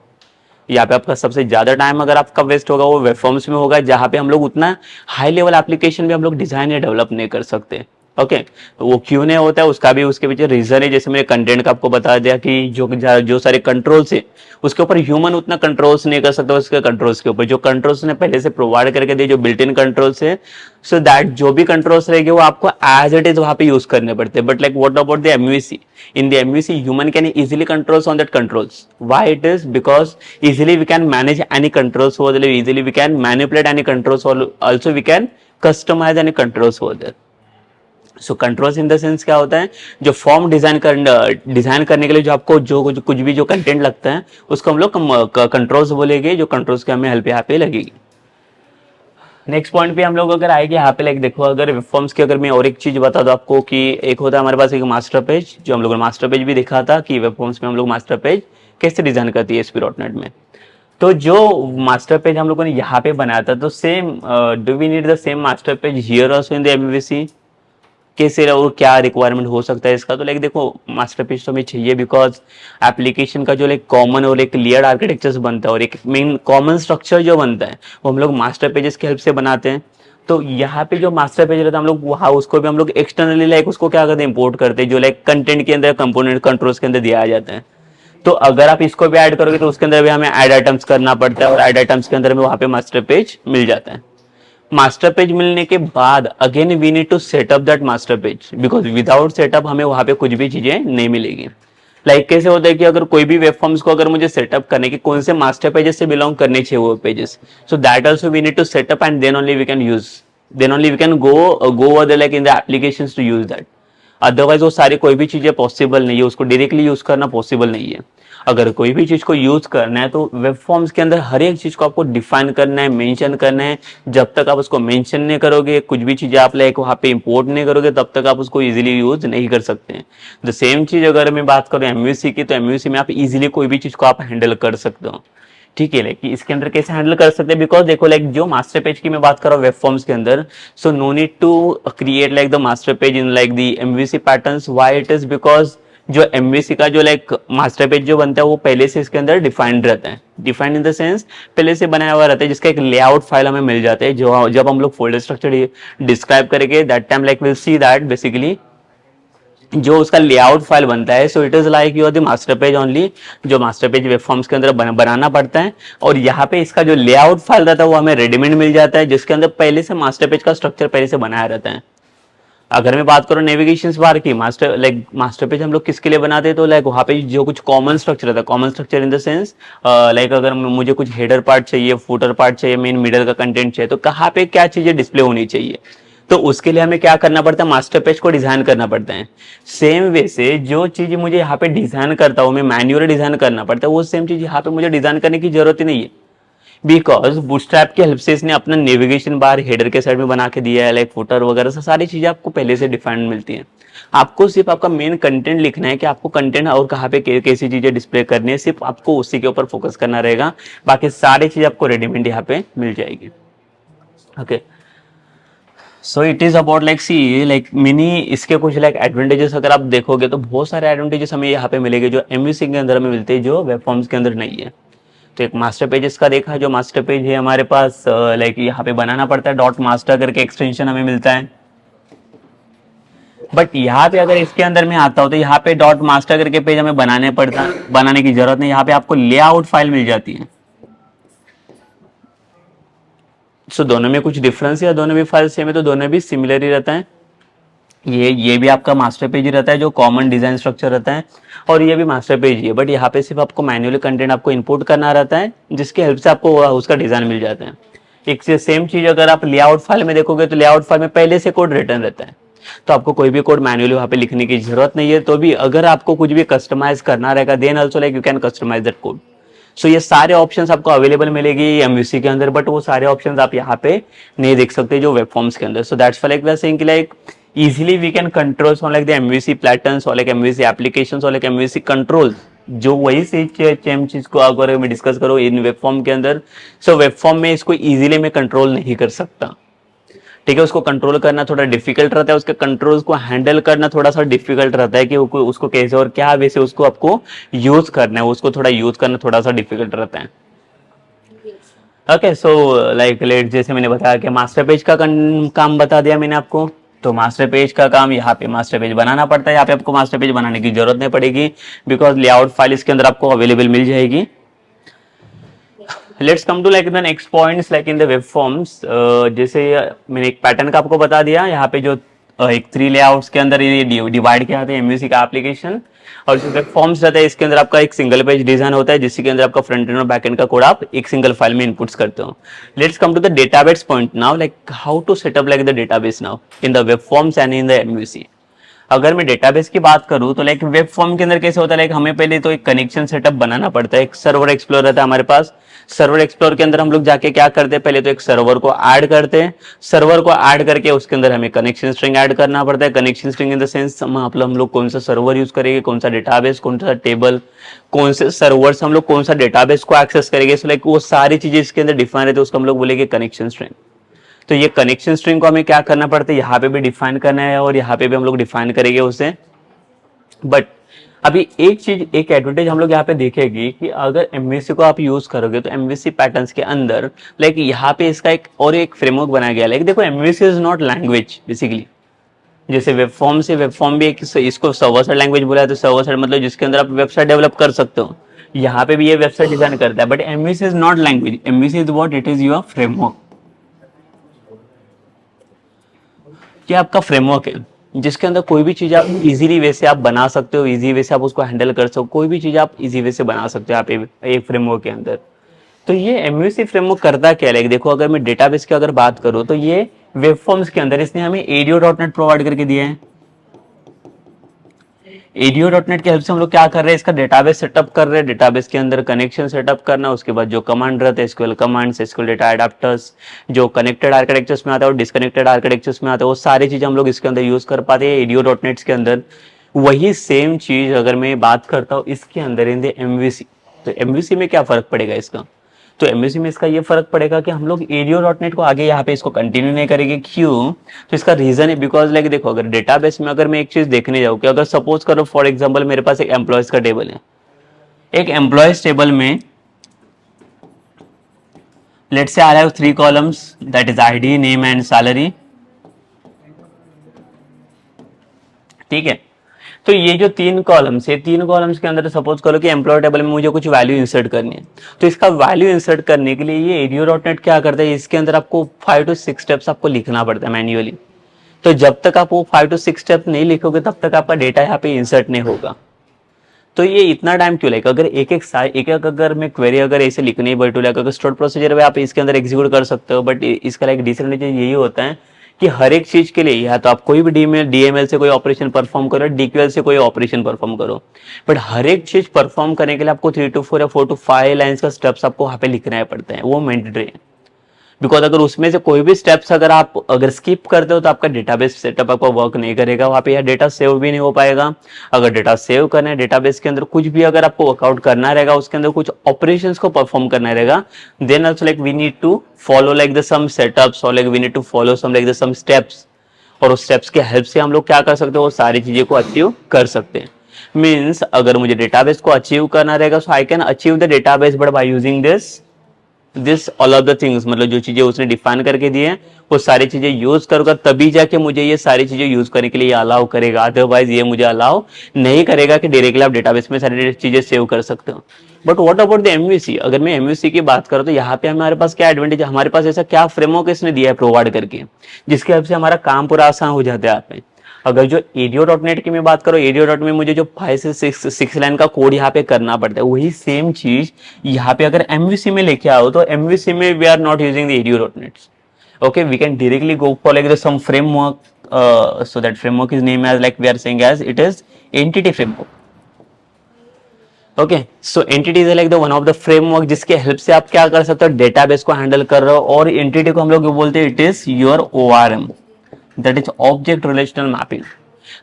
यहाँ पे आपका सबसे ज्यादा टाइम अगर आपका वेस्ट होगा वो वेब फॉर्म्स में होगा, जहां पे हम लोग उतना हाई लेवल एप्लीकेशन भी हम लोग डिजाइन या डेवलप नहीं कर सकते। ओके, वो क्यों नहीं होता है उसका भी उसके पीछे रीजन है। जैसे मैंने कंटेंट का आपको बता दिया कि जो सारे कंट्रोल्स है उसके ऊपर ह्यूमन उतना कंट्रोल्स नहीं कर सकता। उसके कंट्रोल्स के ऊपर जो कंट्रोल्स ने पहले से प्रोवाइड करके दिए, जो बिल्ट इन कंट्रोल्स है, सो दैट जो भी कंट्रोल्स रहेंगे वो आपको एज इट इज वहां पे यूज करने पड़ते हैं। But like what about the MVC? in the MVC human can easily controls on that controls. Why it is? Because easily we can manage any controls over there, easily we can manipulate any controls, or also we can customize any controls over there. So controls in the sense क्या होता है, जो form design करने के लिए जो आपको जो कुछ भी जो कंटेंट लगता है उसको हम लोग कंट्रोल्स बोलेंगे, जो कंट्रोल्स की हमें हेल्प यहाँ पे लगेगी। नेक्स्ट पॉइंट पे हम लोग अगर आएंगे यहाँ पे लाइक देखो, अगर वेब फॉर्म्स की अगर मैं और एक चीज बता दूं आपको कि एक होता है हमारे पास एक मास्टर पेज, जो हम लोगों ने मास्टर पेज भी देखा था कि वेब फॉर्म्स में हम लोग मास्टर पेज कैसे डिजाइन करती है ASP.NET में। तो जो मास्टर पेज हम लोगों ने यहाँ पे बनाया था, तो same do we need the same master page here also in the MVC? कैसे और क्या रिक्वायरमेंट हो सकता है इसका? तो लाइक देखो, मास्टर पेज तो हमें चाहिए बिकॉज एप्लीकेशन का जो लाइक कॉमन और एक लेयर्ड आर्किटेक्चर बनता है और एक मेन कॉमन स्ट्रक्चर जो बनता है वो हम लोग मास्टर पेजेस की हेल्प से बनाते हैं। तो यहाँ पे जो मास्टर पेज रहता है हम लोग वहाँ उसको भी हम लोग एक्सटर्नली लाइक उसको क्या करते हैं, इंपोर्ट करते हैं, जो लाइक कंटेंट के अंदर कंपोनेंट कंट्रोल्स के अंदर दिया जाता है। तो अगर आप इसको भी ऐड करोगे तो उसके अंदर भी हमें ऐड आइटम्स करना पड़ता है और ऐड आइटम्स के अंदर में वहाँ पे मास्टर पेज मिल जाता है। मास्टर पेज मिलने के बाद again we need to setup that master page, because without setup हमें वहां पे कुछ भी चीजें नहीं मिलेगी। लाइक कैसे होता है कि अगर कोई भी वेब फॉर्म्स को अगर मुझे सेटअप करने की कौन से मास्टर पेजेस से बिलोंग करने चाहिए वो pages, so that also we need to setup and then only we can use, then only we can go over the like in the applications to use that. Otherwise वो सारी कोई भी चीजें possible नहीं है, उसको डायरेक्टली यूज करना possible नहीं है। अगर कोई भी चीज को यूज करना है तो वेब फॉर्म्स के अंदर हर एक चीज को आपको डिफाइन करना है, मेंशन करना है। जब तक आप उसको मेंशन नहीं करोगे, कुछ भी चीजें आप लाइक वहां पे इंपोर्ट नहीं करोगे, तब तक आप उसको इजीली यूज नहीं कर सकते हैं। द सेम चीज अगर मैं बात करूं एमवीसी की, तो एमवीसी में आप इजीली कोई भी चीज को आप हैंडल कर सकते हो। ठीक है, लाइक इसके अंदर कैसे हैंडल कर सकते हैं, बिकॉज देखो लाइक जो मास्टर पेज की मैं बात कर रहा हूँ वेब फॉर्म्स के अंदर, so no need to create like the master page in like the MVC patterns. Why it is because जो एमवीसी का जो लाइक मास्टर पेज जो बनता है वो पहले से इसके अंदर डिफाइंड रहता है। डिफाइंड इन द सेंस पहले से बनाया हुआ रहता है, जिसका एक लेआउट फाइल हमें मिल जाता है। जो जब हम लोग फोल्डर स्ट्रक्चर डिस्क्राइब करेंगे that time like will see that basically जो उसका लेआउट फाइल बनता है, so it is like your the master page only. जो मास्टर पेज वेब फॉर्म्स के अंदर बनाना पड़ता है और यहाँ पे इसका जो लेआउट फाइल रहता है वो हमें रेडीमेड मिल जाता है, जिसके अंदर पहले से मास्टर पेज का स्ट्रक्चर पहले से बनाया रहता है। अगर मैं बात करूँ नेविगेशन बार की, मास्टर पेज हम लोग किसके लिए बनाते हैं, तो लाइक वहाँ पे जो कुछ कॉमन स्ट्रक्चर रहता है, common structure in the sense like अगर मुझे कुछ हेडर पार्ट चाहिए, फुटर पार्ट चाहिए, मेन मिडल का कंटेंट चाहिए, तो कहाँ पे क्या चीजें डिस्प्ले होनी चाहिए, तो उसके लिए हमें क्या करना पड़ता है, मास्टर पेज को डिजाइन करना पड़ता है। सेम वे से जो चीज मुझे यहाँ पे डिजाइन करता हूँ, मैं मैन्युअली डिजाइन करना पड़ता है, वो सेम चीज यहाँ पे मुझे डिजाइन करने की जरूरत ही नहीं है, बिकॉज बूटस्ट्रैप की हेल्प से इसने अपना नेविगेशन बार हेडर के साइड में बना के दिया है, लाइक फुटर वगैरह से सारी चीजें आपको पहले से डिफाइंड मिलती हैं। आपको सिर्फ आपका मेन कंटेंट लिखना है कि आपको कंटेंट और कहाँ पे कैसी चीजें डिस्प्ले करनी है, सिर्फ आपको उसी के ऊपर फोकस करना रहेगा। बाकी सारी चीज आपको रेडीमेड यहाँ पे मिल जाएगी। Okay, so it is about like see like mini, इसके कुछ लाइक एडवांटेजेस अगर आप देखोगे तो बहुत सारे एडवांटेजेस हमें यहाँ पे मिलेंगे जो एमवीसी के अंदर हमें मिलते हैं, जो वेब फॉर्म्स के अंदर नहीं है। तो एक मास्टर पेजेस का देखा, जो मास्टर पेज है हमारे पास लाइक यहाँ पे बनाना पड़ता है, डॉट मास्टर करके एक्सटेंशन हमें मिलता है। बट यहाँ पे अगर इसके अंदर में आता हो तो यहाँ पे डॉट मास्टर करके पेज हमें बनाने की जरूरत नहीं, यहाँ पे आपको लेआउट फाइल मिल जाती है। सो दोनों में कुछ डिफरेंस है, दोनों भी फाइल सेम है, तो दोनों भी सिमिलर ही रहता है। ये भी आपका मास्टर पेज ही रहता है जो कॉमन डिजाइन स्ट्रक्चर रहता है, और ये भी मास्टर पेज ही है, बट यहाँ पे सिर्फ आपको मैन्युअली कंटेंट आपको इंपोर्ट करना रहता है, जिसकी हेल्प से आपको उसका डिजाइन मिल जाता है। एक से सेम चीज अगर आप लेआउट फाइल में देखोगे तो लेआउट फाइल में पहले से कोड रिटर्न रहता है, तो आपको कोई भी कोड मैन्युअली वहाँ पे लिखने की जरूरत नहीं है। तो भी अगर आपको कुछ भी कस्टमाइज करना रहेगा then also like you can customise that code. So ये सारे ऑप्शंस आपको अवेलेबल मिलेगी एमवीसी के अंदर, बट वो सारे ऑप्शंस आप यहाँ पे नहीं देख सकते जो वेब फॉर्म्स के अंदर। So that's why like we are saying कि like easily we can control on like the MVC patterns or like MVC applications or like MVC controls, जो वही सेम चीज को अगर मैं डिस्कस करूँ इन वेब फॉर्म के अंदर, सो वेब फॉर्म में इसको इजीली मैं कंट्रोल नहीं कर सकता। ठीक है, उसको कंट्रोल करना थोड़ा डिफिकल्ट रहता है, उसके कंट्रोल्स को हैंडल करना थोड़ा सा डिफिकल्ट रहता है कि उसको कैसे और क्या वैसे उसको आपको यूज करना है, उसको थोड़ा यूज करना थोड़ा सा डिफिकल्ट रहता है। ओके, सो लाइक लेट जैसे मैंने बताया कि मास्टर पेज का काम बता दिया मैंने आपको, तो मास्टर पेज का काम यहाँ पे मास्टर पेज बनाना पड़ता है। यहाँ पे आपको मास्टर पेज बनाने की जरूरत नहीं पड़ेगी बिकॉज लेआउट फाइल इसके अंदर आपको अवेलेबल मिल जाएगी। Let's come to like the next points like in the web forms. जैसे मैंने एक पैटर्न का आपको बता दिया, यहाँ पे जो एक 3 लेआउट्स के अंदर ये डिवाइड किया जाता है एमवीसी का एप्लीकेशन, और जो वेब फॉर्म्स रहता है इसके अंदर आपका एक सिंगल पेज डिजाइन होता है, जिसके अंदर आपका फ्रंट एंड और बैक एंड का कोड आप एक सिंगल फाइल में इनपुट्स करते हो। Let's come to the database point now, like how to set up like the database now in the web forms and in the MVC. अगर मैं database की बात करूं तो लाइक वेब फॉर्म के अंदर कैसे होता है, लाइक हमें पहले तो एक कनेक्शन सेटअप बनाना पड़ता है। एक सर्वर एक्सप्लोर रहता है हमारे पास। सर्वर एक्सप्लोर के अंदर हम लोग जाके क्या करते हैं, पहले तो एक सर्वर को ऐड करते हैं। सर्वर को ऐड करके उसके अंदर हमें कनेक्शन स्ट्रिंग ऐड करना पड़ता है। Connection string in the sense हम लोग कौन सा सर्वर यूज करेंगे, कौन सा डेटाबेस, कौन सा टेबल, कौन से सर्वर से हम लोग कौन सा डेटाबेस को एक्सेस करेंगे। सो लाइक वो सारी चीजें इसके अंदर डिफाइन रहती है, उसको हम लोग बोलेंगे कनेक्शन स्ट्रिंग। तो ये कनेक्शन स्ट्रिंग को हमें क्या करना पड़ता है, यहाँ पे भी डिफाइन करना है और यहाँ पे भी हम लोग डिफाइन करेंगे उसे। बट अभी एक चीज, एक एडवांटेज हम लोग यहाँ पे देखेंगे कि अगर एमवीसी को आप यूज करोगे तो एमवीसी पैटर्न्स के अंदर लाइक यहाँ पे इसका एक और एक फ्रेमवर्क बनाया गया है। लाइक देखो MVC is not language basically. जैसे वेब फॉर्म से, वेब फॉर्म भी एक, इसको सर्वर साइड लैंग्वेज बोला है, तो सर्वर साइड मतलब जिसके अंदर आप वेबसाइट डेवलप कर सकते हो। यहाँ पे भी ये वेबसाइट डिजाइन करता है। But MVC is not language, MVC is what it is, your framework. ये आपका फ्रेमवर्क है जिसके अंदर कोई भी चीज आप इजीली वे से आप बना सकते हो, इजी वे से आप उसको हैंडल कर सकते हो। कोई भी चीज आप इजी वे से बना सकते हो आप एक फ्रेमवर्क के अंदर। तो ये एमयूसी फ्रेमवर्क करता क्या है, देखो अगर मैं डेटाबेस की अगर बात करूं तो ये वेब फॉर्म्स के अंदर इसने हमें ADO.NET प्रोवाइड करके दिया है। ADO.NET की हेल्प से हम लोग क्या कर रहे हैं, इसका डेटाबेस सेटअप कर रहे हैं। डेटाबेस के अंदर कनेक्शन सेटअप करना, उसके बाद जो कमांड रहते हैं SQL commands, SQL data adapters, जो कनेक्टेड आर्किटेक्चर्स में आता है और डिस्कनेक्टेड आर्किटेक्चर्स में आता है, वो सारी चीजें हम लोग इसके अंदर यूज कर पाते हैं ADO.NET के अंदर। वही सेम चीज अगर मैं बात करता हूँ इसके अंदर इन एमवीसी, तो एमवीसी में क्या फर्क पड़ेगा इसका, तो एमवीसी में इसका ये फर्क पड़ेगा कि हम लोग ADO.NET को आगे यहाँ पे इसको कंटिन्यू नहीं करेंगे। क्यों, तो इसका रीजन है बिकॉज लाइक देखो अगर डेटाबेस में अगर मैं एक चीज देखने जाऊँ कि अगर सपोज करो फॉर एग्जांपल मेरे पास एक एम्प्लॉयज का टेबल है। एक एम्प्लॉयज टेबल में let's say I have 3 columns, that is ID, name and salary. ठीक है, तो ये जो 3 कॉलम्स है, 3 कॉलम्स के अंदर सपोज करो कि एम्प्लॉय टेबल में मुझे कुछ वैल्यू इंसर्ट करनी है। तो इसका वैल्यू इंसर्ट करने के लिए ये ADO.NET क्या करता है, इसके अंदर आपको 5 to 6 स्टेप्स आपको लिखना पड़ता है मैन्युअली। तो जब तक आप वो 5 to 6 स्टेप नहीं लिखोगे तब तक आपका डेटा यहाँ पे इंसर्ट नहीं होगा। तो ये इतना टाइम क्यों लगेगा, अगर एक अगर मैं क्वेरी अगर ऐसे लिखनी है बैठू अगर स्टोर प्रोसीजर में आप इसके अंदर एग्जीक्यूट कर सकते हो। बट इसका लाइक डिसएडवांटेज यही होता है कि हर एक चीज के लिए या तो आप कोई भी डीएमएल से कोई ऑपरेशन परफॉर्म करो, डीक्यूएल से कोई ऑपरेशन परफॉर्म करो, बट हर एक चीज परफॉर्म करने के लिए आपको 3 to 4 या 4 to 5 लाइन्स का स्टेप्स आपको वहां पे लिखना पड़ता है, वो मैंडेटरी है। बिकॉज अगर उसमें से कोई भी स्टेप्स अगर आप अगर स्किप करते हो तो आपका डेटाबेस सेटअप आपका वर्क नहीं करेगा, वहां पे या डेटा सेव भी नहीं हो पाएगा। अगर डेटा सेव करना है डेटाबेस के अंदर, कुछ भी अगर आपको वर्कआउट करना रहेगा, उसके अंदर कुछ ऑपरेशंस को परफॉर्म करना रहेगा, then also like we need to follow like the some setups और like we need to follow some like the some steps. और उस स्टेप्स के हेल्प से हम लोग क्या कर सकते हैं, वो सारी चीजें को अचीव कर सकते हैं। मीन्स अगर मुझे डेटाबेस को अचीव करना रहेगा so I can achieve the database but by using this all of the things, मतलब जो चीजें उसने डिफाइन करके दी है वो सारी चीजें यूज करूंगा तभी जाके मुझे ये सारी चीजें यूज करने के लिए अलाउ करेगा। अदरवाइज ये मुझे अलाउ नहीं करेगा कि डायरेक्टली आप डेटाबेस में सारी चीजें सेव कर सकते हो। But what about the MVC, अगर मैं एमवीसी की बात करूं तो यहाँ पे हमारे पास क्या एडवांटेज है, हमारे पास ऐसा क्या फ्रेमवर्क इसने दिया है प्रोवाइड करके जिसकी हेल्प से हमारा काम पूरा आसान हो जाता है यहाँ पे। अगर जो ADO.NET की मैं बात करूं, ADO.NET में मुझे जो 5 से 6 लाइन का कोड यहाँ पे करना पड़ता है, वही सेम चीज यहाँ पे अगर एमवीसी में लेके आओ तो एमवीसी में we are not using the ADO.NET. Okay, we can directly go for like some framework. So that framework is named as like we are saying as it is entity framework. Okay, so entity is like the one of the framework जिसके help से आप क्या कर सकते हो, database को handle कर रहे हो। और एंटिटी को हम लोग बोलते हैं it is your ORM, that is object relational mapping.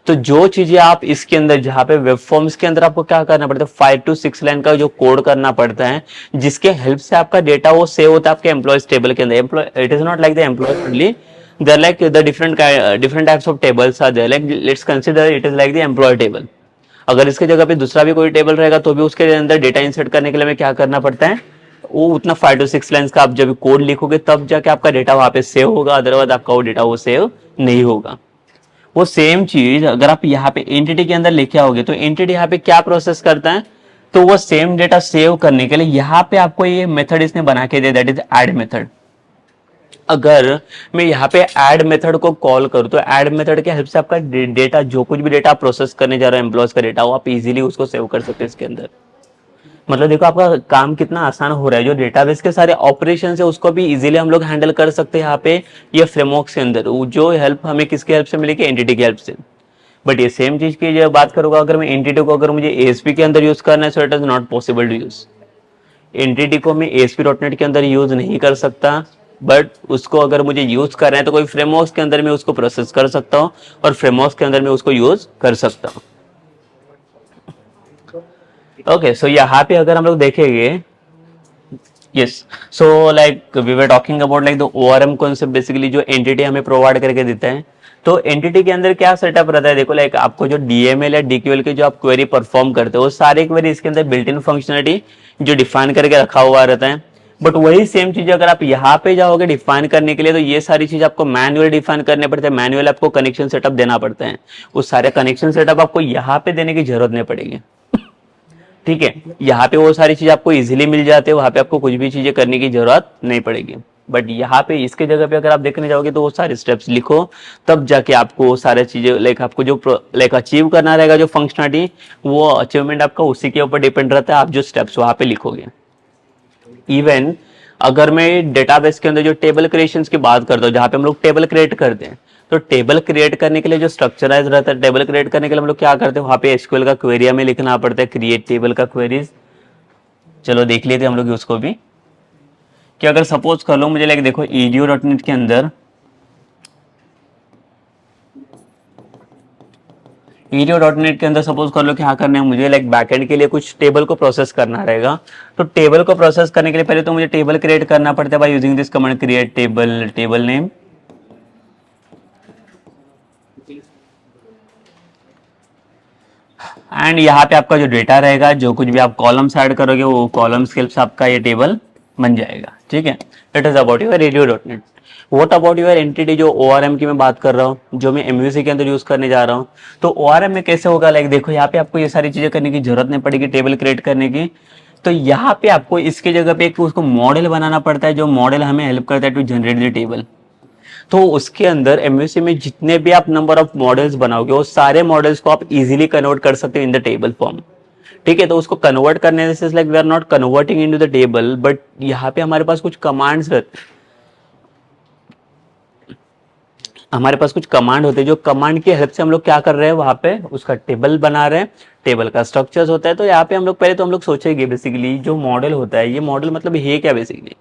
तो जो चीजें आप इसके अंदर जहां पे वेब फॉर्म्स के अंदर आपको क्या करना पड़ता है, 5 to 6 लाइन का जो कोड करना पड़ता है जिसके हेल्प से आपका डेटा वो सेव होता है आपके एम्प्लॉयज टेबल के अंदर। It is not like the employee only, there like the different types of tables are there, like let's consider it is like the employee table. अगर इसके जगह पे दूसरा भी कोई टेबल रहेगा तो भी उसके अंदर डेटा इंसर्ट करने के लिए हमें क्या करना पड़ता है, वो उतना 5 to 6 लाइन्स का आप जब कोड लिखोगे तब जाके आपका डेटा वहां पे सेव होगा, अदरवाइज आपका वो डेटा वो सेव नहीं होगा। वो सेम चीज अगर आप यहाँ पे एंटिटी के अंदर लेके आओगे तो एंटिटी यहाँ पे क्या प्रोसेस करता है, तो वो सेम डेटा सेव करने के लिए यहाँ पे आपको ये मेथड इसने बना के दिया, दैट इज ऐड मेथड। अगर मैं यहाँ पे ऐड मेथड को कॉल करूँ तो ऐड मेथड के हेल्प से आपका डेटा, जो कुछ भी डेटा प्रोसेस करने जा रहा है एम्प्लॉयज का डेटा, वो आप इजीली उसको सेव कर सकते हैं इसके अंदर। मतलब देखो आपका काम कितना आसान हो रहा है, जो डेटाबेस के सारे ऑपरेशन है उसको भी इजीली हम लोग हैंडल कर सकते हैं यहाँ पे ये फ्रेमवर्क के अंदर। जो हेल्प हमें किसके हेल्प से मिलेगी, एंटिटी की हेल्प से। बट ये सेम चीज की जब बात करूंगा, अगर मैं एंटिटी को अगर मुझे एएसपी के अंदर यूज करना है, so it is not possible to use. Entity को मैं एएसपी डॉट नेट के अंदर यूज नहीं कर सकता, बट उसको अगर मुझे यूज करना है तो कोई फ्रेमवर्क के अंदर मैं उसको प्रोसेस कर सकता हूँ और फ्रेमवर्क के अंदर मैं उसको यूज कर सकता हूँ। ओके, सो यहाँ पे अगर हम लोग देखेंगे, yes, so like we were talking about like the ORM concept, basically जो एंटिटी हमें प्रोवाइड करके देता है। तो एंटिटी के अंदर क्या सेटअप रहता है, देखो लाइक आपको जो डीएमएल या डीक्यूएल के जो आप क्वेरी परफॉर्म करते हो, वो सारे क्वेरी इसके अंदर बिल्ट इन फंक्शनलिटी जो डिफाइन करके रखा हुआ रहता है। बट वही सेम चीज अगर आप यहाँ पे जाओगे डिफाइन करने के लिए, तो ये सारी चीज आपको मैनुअल डिफाइन करने पड़ते हैं, मैनुअल आपको कनेक्शन सेटअप देना पड़ता है। उस सारे कनेक्शन सेटअप आपको यहाँ पे देने की जरूरत नहीं पड़ेगी, ठीक है। यहाँ पे वो सारी चीज आपको इजीली मिल जाते हैं, वहां पे आपको कुछ भी चीजें करने की जरूरत नहीं पड़ेगी। बट यहाँ पे इसके जगह पे अगर आप देखने जाओगे तो वो सारे स्टेप्स लिखो, तब जाके आपको वो सारे चीजें लाइक आपको जो लाइक अचीव करना रहेगा जो फंक्शनलिटी, वो अचीवमेंट आपका उसी के ऊपर डिपेंड रहता है, आप जो स्टेप्स वहां पे लिखोगे। इवन अगर मैं डेटाबेस के अंदर जो टेबल क्रिएशंस की बात करता हूँ, जहाँ पे हम लोग टेबल क्रिएट करते हैं, तो टेबल क्रिएट करने के लिए जो स्ट्रक्चराइज रहता है, टेबल क्रिएट करने के लिए हम लोग क्या करते हैं, वहां पे एसक्यूएल का क्वेरी हमें लिखना पड़ता है, क्रिएट टेबल का क्वेरीज। चलो देख लेते हैं हम लोग उसको भी, कि अगर सपोज कर लो मुझे लाइक देखो edu.net के अंदर, edu.net के अंदर सपोज कर लो क्या करना है मुझे, लाइक बैकएंड के लिए कुछ टेबल को प्रोसेस करना रहेगा। तो टेबल को प्रोसेस करने के लिए पहले तो मुझे टेबल क्रिएट करना पड़ता है bye using this command create table, table name. And यहाँ पे आपका जो डेटा रहेगा, जो कुछ भी आप कॉलम्स ऐड करोगे, वो कॉलम्स के हेल्प से आपका ये टेबल बन जाएगा, ठीक है। It is about your edu.net। What about your entity, जो ओआरएम की मैं बात कर रहा हूँ, जो मैं एमयूसी के अंदर यूज करने जा रहा हूँ, तो ओआरएम में कैसे होगा, लाइक देखो यहाँ पे आपको ये सारी चीजें करने की जरूरत नहीं पड़ेगी टेबल क्रिएट करने की। तो यहाँ पे आपको इसके जगह पे एक उसको मॉडल बनाना पड़ता है, जो मॉडल हमें हेल्प करता है टू जनरेट द टेबल। तो उसके अंदर एमयूसी में जितने भी आप नंबर ऑफ मॉडल्स बनाओगे, वो सारे मॉडल्स को आप इजीली कन्वर्ट कर सकते हो इन द टेबल फॉर्म, ठीक है। तो उसको कन्वर्ट करने से like we are not converting into the table, but यहाँ पे हमारे पास कुछ कमांड्स रहते हैं, हमारे पास कुछ कमांड होते हैं, जो कमांड की हेल्प से हम लोग क्या कर रहे हैं, वहां पे उसका टेबल बना रहे हैं, टेबल का स्ट्रक्चर्स होता है। तो यहाँ पे हम लोग पहले तो हम लोग सोचेंगे बेसिकली जो मॉडल होता है, ये मॉडल मतलब है क्या बेसिकली।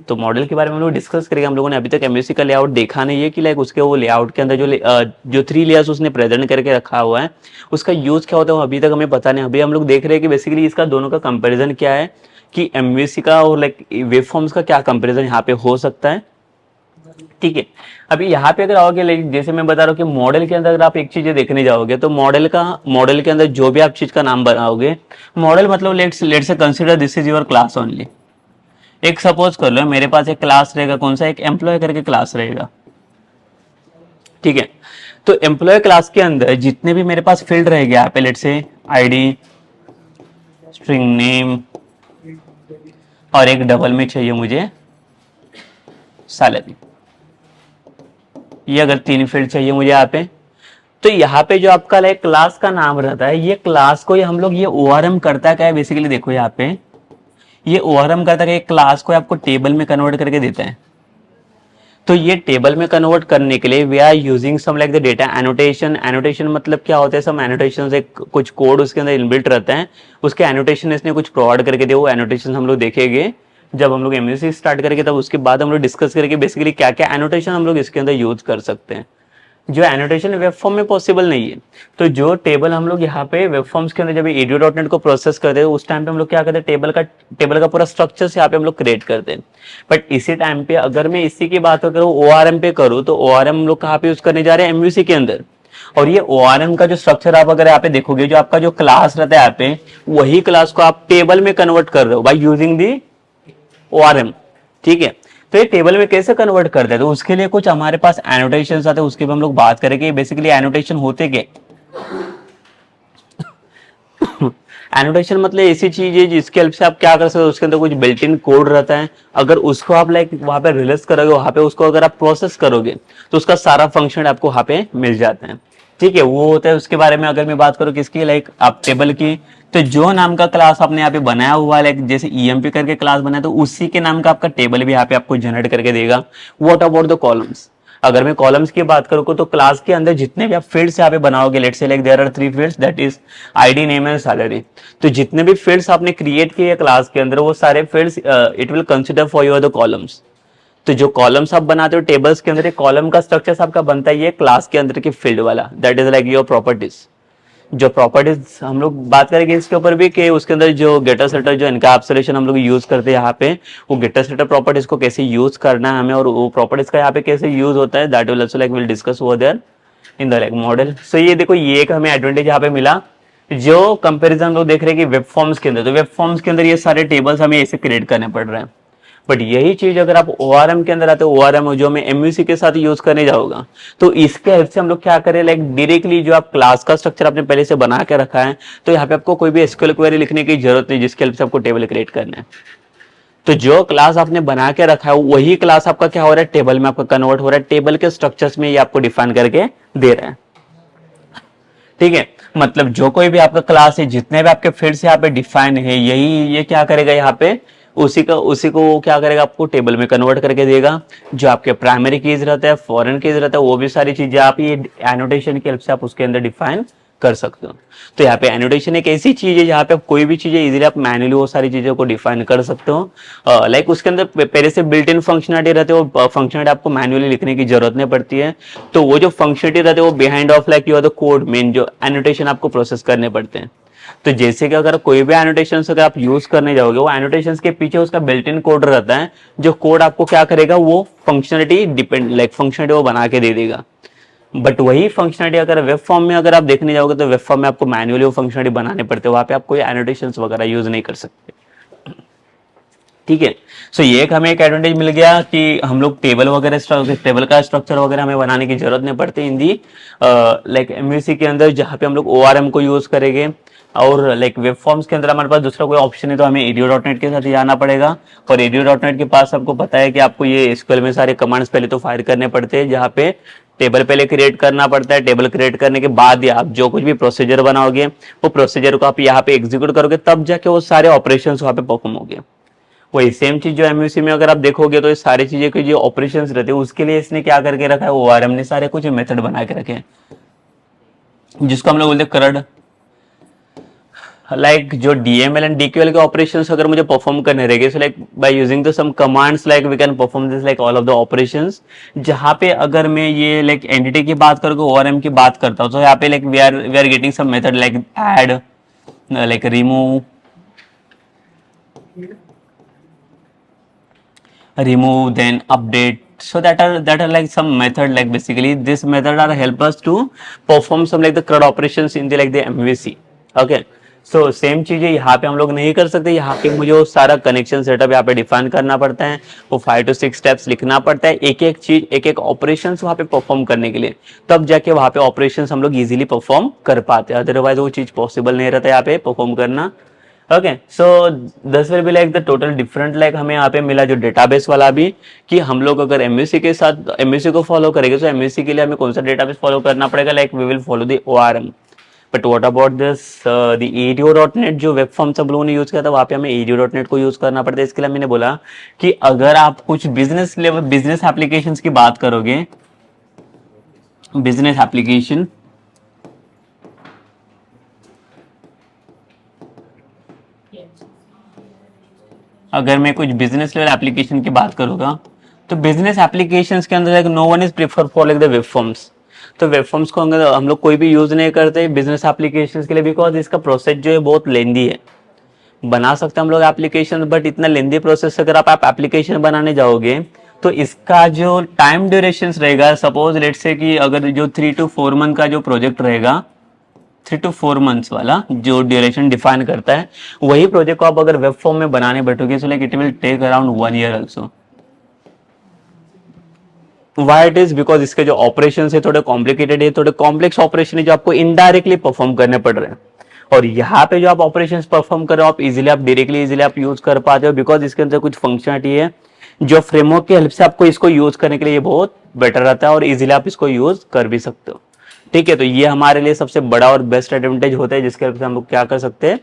तो मॉडल के बारे में हम लोग डिस्कस करेंगे। हम लोगों ने अभी तक एमयूसी का लेआउट देखा नहीं है कि लाइक उसके वो लेआउट के अंदर जो 3 लेयर्स उसने प्रेजेंट करके रखा हुआ है, उसका यूज क्या होता है वो अभी तक हमें पता नहीं। अभी हम लोग देख रहे हैं कि बेसिकली इसका दोनों का कंपैरिजन क्या है, कि एमयूसी का और लाइक वेब फॉर्म्स का क्या कंपैरिजन यहाँ पे हो सकता है, ठीक है। अभी यहाँ पे अगर आओगे, लाइक जैसे मैं बता रहा हूँ कि मॉडल के अंदर अगर आप एक चीज देखने जाओगे, तो मॉडल के अंदर जो भी आप चीज का नाम बनाओगे, मॉडल मतलब let's say consider this is your class only. एक सपोज कर लो मेरे पास एक क्लास रहेगा, कौन सा, एक एम्प्लॉय करके क्लास रहेगा, ठीक है। तो एम्प्लॉय क्लास के अंदर जितने भी मेरे पास फील्ड रहेगा, यहाँ पे लेट से आईडी, स्ट्रिंग नेम, और एक डबल में चाहिए मुझे सैलरी, ये अगर 3 फील्ड चाहिए मुझे यहाँ पे। तो यहाँ पे जो आपका लाइक क्लास का नाम रहता है, ये क्लास को हम लोग ये ओआरएम करता क्या है बेसिकली, देखो यहाँ पे ये ओआरएम करता है, क्लास को आपको टेबल में कन्वर्ट करके देता है। तो ये टेबल में कन्वर्ट करने के लिए we are using some like the data annotation. Annotation मतलब क्या होता है, सम एनोटेशन, एक कुछ कोड उसके अंदर इनबिल्ट रहता है, उसके एनोटेशन इसने कुछ प्रोवाइड करके दिया। वो एनोटेशन हम लोग देखेंगे जब हम लोग एमयूसी स्टार्ट करेंगे, तब उसके बाद हम लोग डिस्कस करेंगे बेसिकली क्या क्या एनोटेशन हम लोग इसके अंदर यूज कर सकते हैं, जो एनोटेशन वेब फॉर्म में पॉसिबल नहीं है। तो जो टेबल हम लोग यहाँ पे वेब फॉर्म्स के अंदर जब edu.net को प्रोसेस करते हैं, उस टाइम पे हम लोग क्या करते हैं, टेबल का पूरा स्ट्रक्चर यहाँ पे हम लोग क्रिएट करते हैं। बट इसी टाइम पे अगर मैं इसी की बात करूँ ओआरएम पे करूँ, तो ओआरएम हम लोग कहाँ पे यूज करने जा रहे हैं, एमयूसी के अंदर। और ये ओआरएम का जो स्ट्रक्चर आप अगर यहाँ पे देखोगे, जो आपका जो क्लास रहता है यहाँ पे, वही क्लास को आप टेबल में कन्वर्ट कर रहे हो बाई यूजिंग दी ओआरएम, ठीक है। तो ये टेबल में कैसे कन्वर्ट करते हैं, तो उसके लिए कुछ हमारे पास एनोटेशन आते हैं, उसके भी हम लोग बात करेंगे। बेसिकली एनोटेशन होते क्या, एनोटेशन मतलब ऐसी चीज है जिसके हेल्प से आप क्या कर सकते हो, उसके अंदर कुछ बिल्ट इन कोड रहता है, अगर उसको आप लाइक वहां पे रिलीज करोगे, वहां पे उसको अगर आप प्रोसेस करोगे, तो उसका सारा फंक्शन आपको वहां पे मिल जाता है, ठीक है। वो होता है उसके बारे में अगर मैं बात करूँ किसकी, लाइक आप टेबल की, तो जो नाम का क्लास आपने यहाँ पे बनाया हुआ है, लाइक जैसे ईएमपी करके क्लास बनाया, तो उसी के नाम का आपका टेबल भी यहाँ पे आपको जनरेट करके देगा। व्हाट अबाउट द कॉलम्स, अगर मैं कॉलम्स की बात करूँ तो क्लास के अंदर जितने भी आप फील्ड्स यहाँ पे बनाओगे, let's say like there are 3 fields, that is ID, name and salary. तो जितने भी फील्ड्स आपने क्रिएट किए क्लास के अंदर, वो सारे fields it will consider for your the columns. तो जो कॉलम्स आप बनाते हो टेबल्स के अंदर, कॉलम का स्ट्रक्चर आपका बनता ही है क्लास के अंदर की फील्ड वाला, that is like your properties. जो प्रॉपर्टीज हम लोग बात करेंगे इसके ऊपर भी कि उसके अंदर जो गेटर सेटर जो एनकैप्सुलेशन हम लोग यूज करते हैं यहाँ पे, वो गेटर सेटर प्रॉपर्टीज को कैसे यूज करना है हमें, और वो प्रॉपर्टीज का यहाँ पे कैसे यूज होता है, that will also like will discuss over there in the like model. सो ये देखो, ये एक हमें एडवांटेज यहाँ पे मिला। जो कंपेरिजन हम लोग देख रहे हैं कि वेब फॉर्म्स के अंदर, तो वेब फॉर्म्स के अंदर ये सारे टेबल्स हमें ऐसे क्रिएट करने पड़ रहे हैं। बट यही चीज अगर आप ORM के अंदर आते हो, ORM जो मैं MVC के साथ यूज करने जाऊंगा, तो इसके हेल्प से हम लोग क्या करें, लाइक डायरेक्टली जो आप क्लास का स्ट्रक्चर आपने पहले से बना के रखा है, तो यहाँ पे आपको कोई भी SQL क्वेरी लिखने की जरूरत नहीं, जिसके हेल्प से आपको टेबल क्रिएट करना है। तो जो क्लास आपने बना के रखा है वही क्लास आपका क्या हो रहा है, टेबल में आपका कन्वर्ट हो रहा है, टेबल के स्ट्रक्चर्स में ये आपको डिफाइन करके दे रहा है। ठीक है, मतलब जो कोई भी आपका क्लास है, जितने भी आपके फील्ड्स यहाँ पे डिफाइन है, यही ये क्या करेगा यहाँ पे, उसी को क्या करेगा, आपको टेबल में कन्वर्ट करके देगा। जो आपके प्राइमरी कीज रहता है, फॉरेन कीज रहता है, वो भी सारी चीजें आप ये एनोटेशन की हेल्प से आप उसके अंदर डिफाइन कर सकते हो। तो यहाँ पे एनोटेशन एक ऐसी चीज है जहाँ पे आप कोई भी चीजें इजीली आप मैन्युअली वो सारी चीजों को डिफाइन कर सकते हो। लाइक उसके अंदर पहले से बिल्ट इन फंक्शनलिटी रहते हो, फंक्शनलिटी आपको मैन्युअली लिखने की जरूरत नहीं पड़ती है। तो वो जो फंक्शनलिटी रहते हैं वो behind of like your the code main जो एनोटेशन आपको प्रोसेस करने पड़ते हैं। तो जैसे कि अगर कोई भी एनोटेशन अगर आप यूज करने जाओगे, वो एनोटेशन के पीछे उसका बिल्ट इन कोड रहता है, जो कोड आपको क्या करेगा, वो फंक्शनलिटी डिपेंड लाइक फंक्शनलिटी वो बना के दे देगा। बट वही फंक्शनलिटी अगर वेब फॉर्म में अगर आप देखने जाओगे, तो वेब फॉर्म में आपको मैन्युअली वो फंक्शनलिटी बनाने पड़ते हैं, वहां पे आप कोई एनोटेशंस वगैरह यूज नहीं कर सकते। ठीक है, सो ये एक हमें एक एडवांटेज मिल गया कि हम लोग टेबल वगैरह, टेबल का स्ट्रक्चर वगैरह हमें बनाने की जरूरत नहीं पड़ती इन दी लाइक MVC के अंदर, जहाँ पे हम लोग ORM को यूज करेंगे। और लाइक वेब फॉर्म्स के अंदर हमारे पास दूसरा कोई ऑप्शन है, तो हमें ADO.NET के साथ ही जाना पड़ेगा। और ADO.NET के पास आपको पता है कि आपको ये SQL में सारे कमांड्स पहले तो फायर करने पड़ते हैं, जहाँ पे टेबल पहले क्रिएट करना पड़ता है। टेबल क्रिएट करने के बाद आप जो कुछ भी प्रोसीजर बनाओगे, वो प्रोसीजर को आप यहाँ पे एग्जीक्यूट करोगे, तब जाके वो सारे ऑपरेशन वहाँ पे परफॉर्म होंगे। वही सेम चीज जो MVC में अगर आप देखोगे, तो ये सारी चीजें के जो ऑपरेशंस रहते हैं, उसके लिए इसने क्या करके रखा है, ORM ने सारे कुछ मेथड बना के रखे हैं, जिसको हम लोग बोलते हैं करड। लाइक जो DML एंड DQL के ऑपरेशंस अगर मुझे परफॉर्म करने रहेंगे, so like by using the some commands like we can perform this like all of the operations. जहाँ पे अगर मैं ये लाइक एंटिटी की बात करूँ, ORM की बात करता हूँ, तो यहाँ पे like we are getting some method like add, like remove, then update. So that are like some method, like basically this method are help us to perform some like the CRUD operations in the like the MVC. Okay, so same चीजें यहाँ पे हम लोग नहीं कर सकते। यहाँ पे मुझे वो सारा कनेक्शन सेटअप यहाँ पे डिफाइन करना पड़ता है, वो 5 to 6 स्टेप्स लिखना पड़ता है, एक एक चीज एक एक ऑपरेशन वहाँ पे परफॉर्म करने के लिए, तब जाके वहाँ पे ऑपरेशन हम लोग इजीली परफॉर्म कर पाते हैं। अदरवाइज वो चीज पॉसिबल नहीं रहता यहाँ पे परफॉर्म करना। Okay, so this will be like the total different like हमें यहाँ पे मिला जो डेटाबेस वाला भी, कि हम लोग अगर MVC के साथ MVC को फॉलो करेंगे, तो MVC के लिए हमें कौन सा डेटाबेस फॉलो करना पड़ेगा, like we will follow the ORM। But what about this the ADO.NET जो वेब फॉर्म सब लोगों ने यूज किया था, वहाँ पे हमें ADO.NET को यूज करना पड़ता है। इसके लिए मैंने बोला कि अगर आप कुछ बिजनेस लेवल बिजनेस एप्लीकेशन की बात करोगे, बिजनेस एप्लीकेशन, अगर मैं कुछ बिजनेस लेवल एप्लीकेशन की बात करूंगा, तो बिजनेस एप्लीकेशंस के अंदर no one is prefer for like the web forms. तो वेब फॉर्म्स को अगर हम लोग कोई भी यूज नहीं करते बिजनेस एप्लीकेशंस के लिए, बिकॉज इसका प्रोसेस जो है बहुत लेंदी है। बना सकते हैं हम लोग एप्लीकेशन, बट इतना लेंदी प्रोसेस अगर आप एप्लीकेशन बनाने जाओगे, तो इसका जो टाइम ड्यूरेशन रहेगा, सपोज लेट्स से कि अगर जो 3 to 4 मंथ का जो प्रोजेक्ट रहेगा, 3 to 4 मंथ्स वाला जो ड्यूरेशन डिफाइन करता है, वही प्रोजेक्ट को आप अगर वेब फॉर्म में बनाने बैठोगे, so like it will take around 1 year also. Why it is because इसके जो ऑपरेशन है थोड़े कॉम्प्लिकेटेड है, थोड़े कॉम्प्लेक्स ऑपरेशन है जो आपको इनडायरेक्टली परफॉर्म करने पड़ रहे हैं। और यहाँ पे जो आप ऑपरेशंस परफॉर्म कर रहे हो, आप इजीली आप डायरेक्टली इजीली आप यूज कर पाते हो, बिकॉज इसके अंदर कुछ फंक्शनलिटी है जो फ्रेमवर्क की हेल्प से आपको इसको यूज करने के लिए बहुत बेटर रहता है, और इजीली आप इसको यूज कर भी सकते हो। ठीक है, तो ये हमारे लिए सबसे बड़ा और बेस्ट एडवांटेज होता है, जिसके हेल्प से हम लोग क्या कर सकते हैं,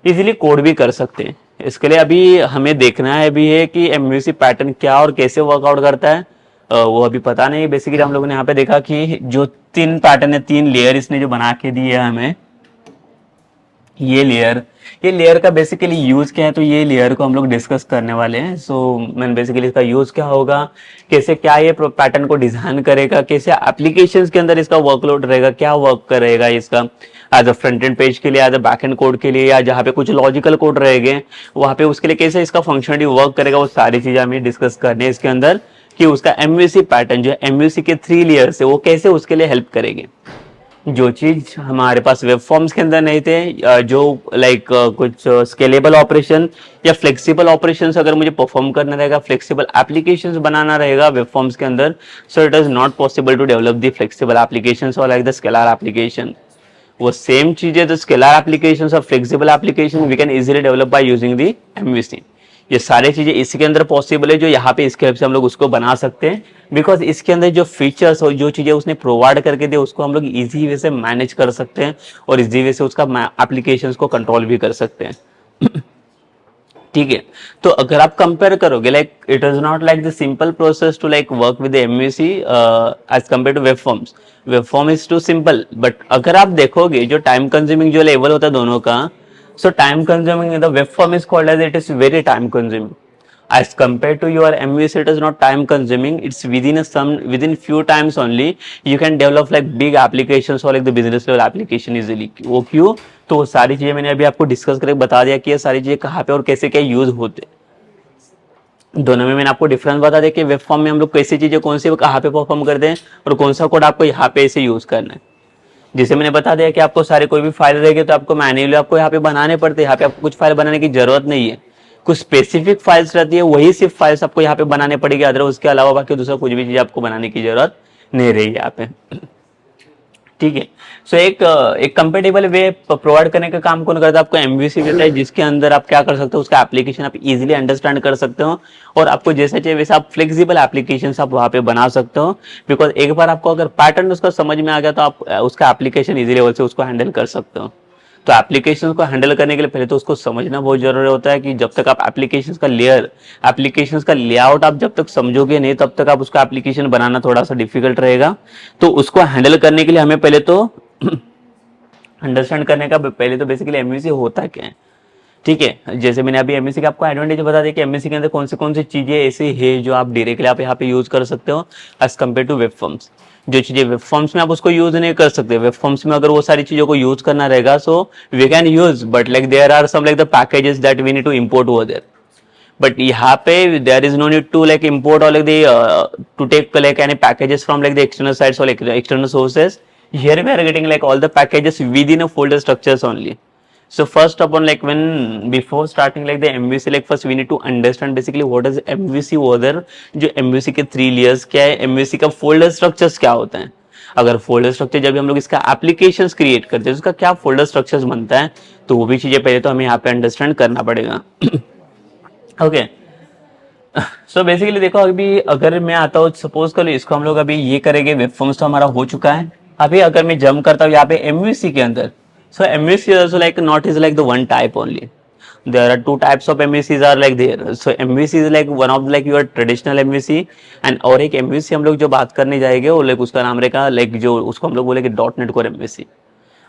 इजीली कोड भी कर सकते हैं। इसके लिए अभी हमें देखना है भी है कि MVC पैटर्न क्या और कैसे वर्कआउट करता है। वो अभी पता नहीं। बेसिकली हम लोगों ने यहाँ पे देखा कि जो 3 पैटर्न है, 3 लेयर इसने जो बना के दिए है हमें, ये लेयर का बेसिकली यूज क्या है, तो ये लेयर को हम लोग डिस्कस करने वाले हैं। सो मैंने बेसिकली इसका यूज क्या होगा, कैसे क्या ये पैटर्न को डिजाइन करेगा, कैसे एप्लीकेशंस के अंदर इसका वर्कलोड रहेगा, क्या वर्क करेगा इसका as a front end page के लिए, as a back end code के लिए, या जहाँ पे कुछ लॉजिकल कोड रहेंगे वहाँ पे उसके लिए कैसे इसका फंक्शनली वर्क करेगा, वो सारी चीजें हमें डिस्कस करनी है इसके अंदर, कि उसका एमवीसी पैटर्न जो है, एमवीसी के 3 लेयर्स है, वो कैसे उसके लिए हेल्प करेंगे। जो चीज हमारे पास वेब फॉर्म्स के अंदर नहीं थे, जो लाइक कुछ स्केलेबल ऑपरेशन या फ्लेक्सिबल ऑपरेशंस अगर मुझे परफॉर्म करना रहेगा, फ्लेक्सिबल एप्लीकेशंस बनाना रहेगा वेब फॉर्म्स के अंदर, so it is not possible to develop the flexible applications और लाइक द स्केलर एप्लीकेशन। वो सेम चीज है, द स्केलर एप्लीकेशंस और flexible application we can easily develop by using the MVC. ये सारी चीजें इसी के अंदर पॉसिबल है, जो यहाँ पे इसके हेल्प से हम लोग उसको बना सकते हैं, बिकॉज इसके अंदर जो फीचर्स और जो चीजें उसने प्रोवाइड करके दे उसको हम लोग इजी वे से मैनेज कर सकते हैं और इजी वे से उसका एप्लीकेशन को कंट्रोल भी कर सकते हैं। ठीक है, तो अगर आप कंपेयर करोगे, like it is not like the simple process to like work with MVC as compare to web forms. Web form is too simple, but अगर आप देखोगे जो टाइम कंज्यूमिंग जो लेवल होता है दोनों का, so time consuming in the web form is called as it is very time consuming. As compared to your MVC, it is not time consuming. It's within few times only you can develop like big applications or like the business level application easily. वो क्यों? तो वो सारी चीजें मैंने अभी आपको discuss करके बता दिया कि ये सारी चीजें कहाँ पे और कैसे क्या यूज होते हैं। दोनों में मैंने आपको डिफरेंस बता दिया कि वेब फॉर्म में हम लोग कैसी चीजें कौन सी कहाँ पे परफॉर्म करते हैं और कौन सा कोड आपको यहाँ पे ऐसे यूज करना है। जिसे मैंने बता दिया कि आपको सारे कोई भी फाइल रहेगी तो आपको मैन्युअली आपको यहाँ पे बनाने पड़ते हैं। यहाँ पे आपको कुछ फाइल बनाने की जरूरत नहीं है, कुछ स्पेसिफिक फाइल्स रहती है, वही सिर्फ फाइल्स आपको यहाँ पे बनाने पड़ेगी, अदर उसके अलावा बाकी दूसरा कुछ भी चीज आपको बनाने की जरूरत नहीं रही यहाँ पे। ठीक है, सो एक कंपेटेबल वे प्रोवाइड करने का काम कौन करता है, आपको एमवीसी देता है, जिसके अंदर आप क्या कर सकते हो, उसका एप्लीकेशन आप इजीली अंडरस्टैंड कर सकते हो और आपको जैसा चाहिए वैसा आप फ्लेक्सिबल एप्लीकेशन आप वहां पे बना सकते हो। बिकॉज एक बार आपको अगर पैटर्न उसका समझ में आ गया तो आप उसका एप्लीकेशन इजी लेवल से उसको हैंडल कर सकते हो। तो एप्लीकेशन को हैंडल करने के लिए पहले तो उसको समझना बहुत जरूरी होता है, कि जब तक आप एप्लीकेशन का लेआउट आप जब तक समझोगे नहीं तब तक आप उसका एप्लीकेशन बनाना थोड़ा सा डिफिकल्ट रहेगा। तो उसको हैंडल करने के लिए हमें पहले तो अंडरस्टैंड करने का पहले तो बेसिकली एमवीसी होता क्या है। ठीक है, जैसे मैंने अभी एमवीसी का आपको एडवांटेज बता दिया कि एमवीसी के अंदर कौन सी चीजें ऐसी है जो आप डायरेक्टली आप यहाँ पे यूज कर सकते हो as compare to web forms. जो चीजें वेब फॉर्म्स में आप उसको यूज नहीं कर सकते, वेब फॉर्म्स में अगर वो सारी चीजों को यूज करना रहेगा so we can use, but like there are some like the packages that we need to import over there. But यहाँ पे there is no need to like import और like the to take like any packages from like the external sites और like external sources. Here we are getting like all the packages within a folder structures only. So first upon like when before starting like the MVC, like first we need to understand basically what is MVC over there। जो MVC के 3 layers क्या है, MVC का folder structures क्या होता है। अगर folder structure जब हम लोग इसका एप्लीकेशंस क्रिएट करते हैं उसका क्या फोल्डर स्ट्रक्चर्स बनता है, तो वो भी चीजें पहले तो हमें यहाँ पे अंडरस्टैंड करना पड़ेगा। ओके, सो बेसिकली देखो, अभी अगर मैं आता हूँ सपोज करो इसको हम लोग अभी ये करेंगे, वेब फॉर्म्स तो हमारा हो चुका है। अभी अगर मैं जंप करता हूँ यहाँ पे एमवीसी के अंदर, सो MVC also like not is like the one type only, there are 2 types of MVCs are like there। so MVC is like one of like your traditional MVC and और एक MVC हम लोग जो बात करने जाएंगे वो लाइक उसका नाम रहेगा लाइक जो उसको हम लोग बोलेंगे .NET Core MVC।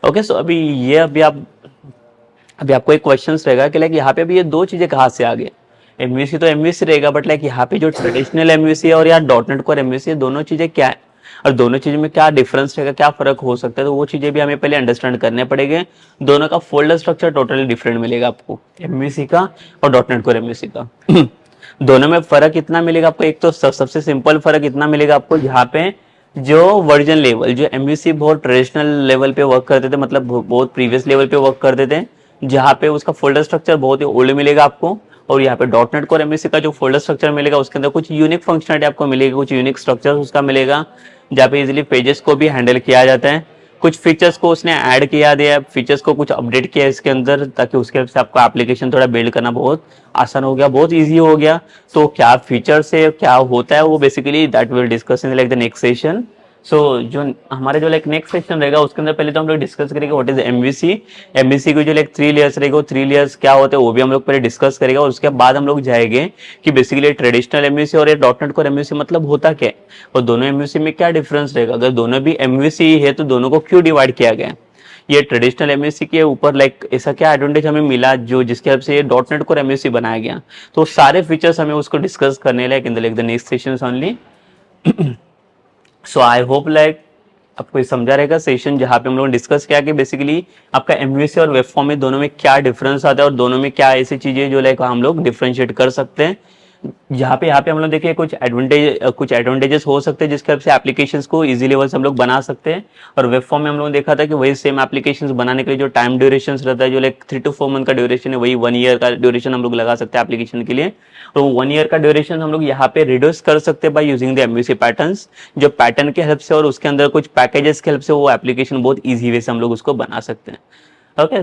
ओके, सो अभी ये अभी आपको एक क्वेश्चन रहेगा कि लाइक यहाँ पे अभी ये दो चीजें कहाँ से आ गए। एमवीसी तो एमवीसी रहेगा, बट लाइक यहाँ पे जो ट्रेडिशनल एमवीसी है और यार .NET Core MVC है, दोनों चीजें क्या है और दोनों चीजों में क्या डिफरेंस रहेगा, क्या फर्क हो सकता है, तो वो चीजें भी हमें पहले अंडरस्टैंड करने पड़ेंगे। दोनों का फोल्डर स्ट्रक्चर टोटली डिफरेंट मिलेगा आपको, एमवीसी का और .NET Core MVC का। दोनों में फर्क इतना मिलेगा आपको, एक तो सबसे सिंपल फर्क इतना मिलेगा आपको, यहाँ पे जो वर्जन लेवल, जो एमवीसी बहुत ट्रेडिशनल लेवल पे वर्क करते थे, मतलब बहुत प्रीवियस लेवल पे वर्क करते थे, जहाँ पे उसका फोल्डर स्ट्रक्चर बहुत ही ओल्ड मिलेगा आपको। और यहाँ पे .NET Core MVC का जो फोल्डर स्ट्रक्चर मिलेगा उसके अंदर कुछ यूनिक फंक्शनलिटी आपको मिलेगी, कुछ यूनिक स्ट्रक्चर उसका मिलेगा, जहाँ पे इजीली पेजेस को भी हैंडल किया जाता है। कुछ फीचर्स को उसने ऐड किया दिया, फीचर्स को कुछ अपडेट किया इसके अंदर, ताकि उसके हिसाब से आपका एप्लीकेशन थोड़ा बिल्ड करना बहुत आसान हो गया, बहुत इजी हो गया। तो क्या फीचर्स है, क्या होता है, वो basically that will discuss in like the next session. So जो हमारे जो लाइक नेक्स्ट सेक्शन रहेगा उसके अंदर पहले तो हम लोग डिस्कस करेंगे व्हाट इज एमवीसी। एमवीसी की जो लाइक 3 लेयर्स रहेगा, वो 3 लेयर्स क्या होते हैं वो भी हम लोग पहले डिस्कस करेंगे, और उसके बाद हम लोग जाएंगे कि बेसिकली ट्रेडिशनल एमवीसी और ये डॉट नेट कोर एमवीसी मतलब होता क्या है, और दोनों एमवीसी में क्या डिफरेंस रहेगा, अगर दोनों भी एमवीसी है तो दोनों को क्यों डिवाइड किया गया है, ये ट्रेडिशनल एमवीसी के ऊपर लाइक ऐसा क्या एडवांटेज हमें मिला जो जिसके हेल्प से ये डॉट नेट कोर एमवीसी बनाया गया। तो सारे फीचर्स हमें उसको डिस्कस करने like in the next sessions only. So I hope like आपको ये समझा रहेगा सेशन जहाँ पे हम लोगों ने डिस्कस किया कि बेसिकली आपका एमवीसी और वेब फॉर्म में दोनों में क्या डिफरेंस आता है, और दोनों में क्या ऐसी चीजें जो लाइक हम लोग डिफरेंशिएट कर सकते हैं। यहाँ पे हम लोग देखिए कुछ एडवांटेजेस हो सकते हैं जिसके हेल्प से एप्लीकेशंस को इजी लेवल से हम लोग बना सकते हैं। और वेब फॉर्म में हम लोग देखा था कि वही सेम एप्लीकेशंस बनाने के लिए जो टाइम ड्यूरेशन रहता है, जो लाइक 3 to 4 मंथ का ड्यूरेशन है, वही 1 ईयर का ड्यूरेशन हम लोग लगा सकते हैं एप्लीकेशन के लिए। तो 1 ईयर का ड्यूरेशन हम लोग यहाँ पे रिड्यूस कर सकते हैं bye using the MVC patterns, जो पैटर्न के हेल्प से और उसके अंदर कुछ पैकेजेस के हेल्प से वो एप्लीकेशन बहुत ईजी वे से हम लोग उसको बना सकते हैं। Okay,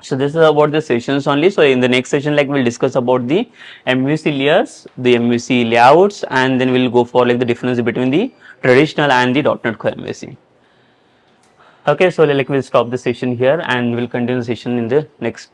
so this is about the sessions only. So in the next session, like we'll discuss about the MVC layers, the MVC layouts, and then we'll go for like the difference between the traditional and the .NET Core MVC. Okay, so like we'll stop the session here and we'll continue the session in the next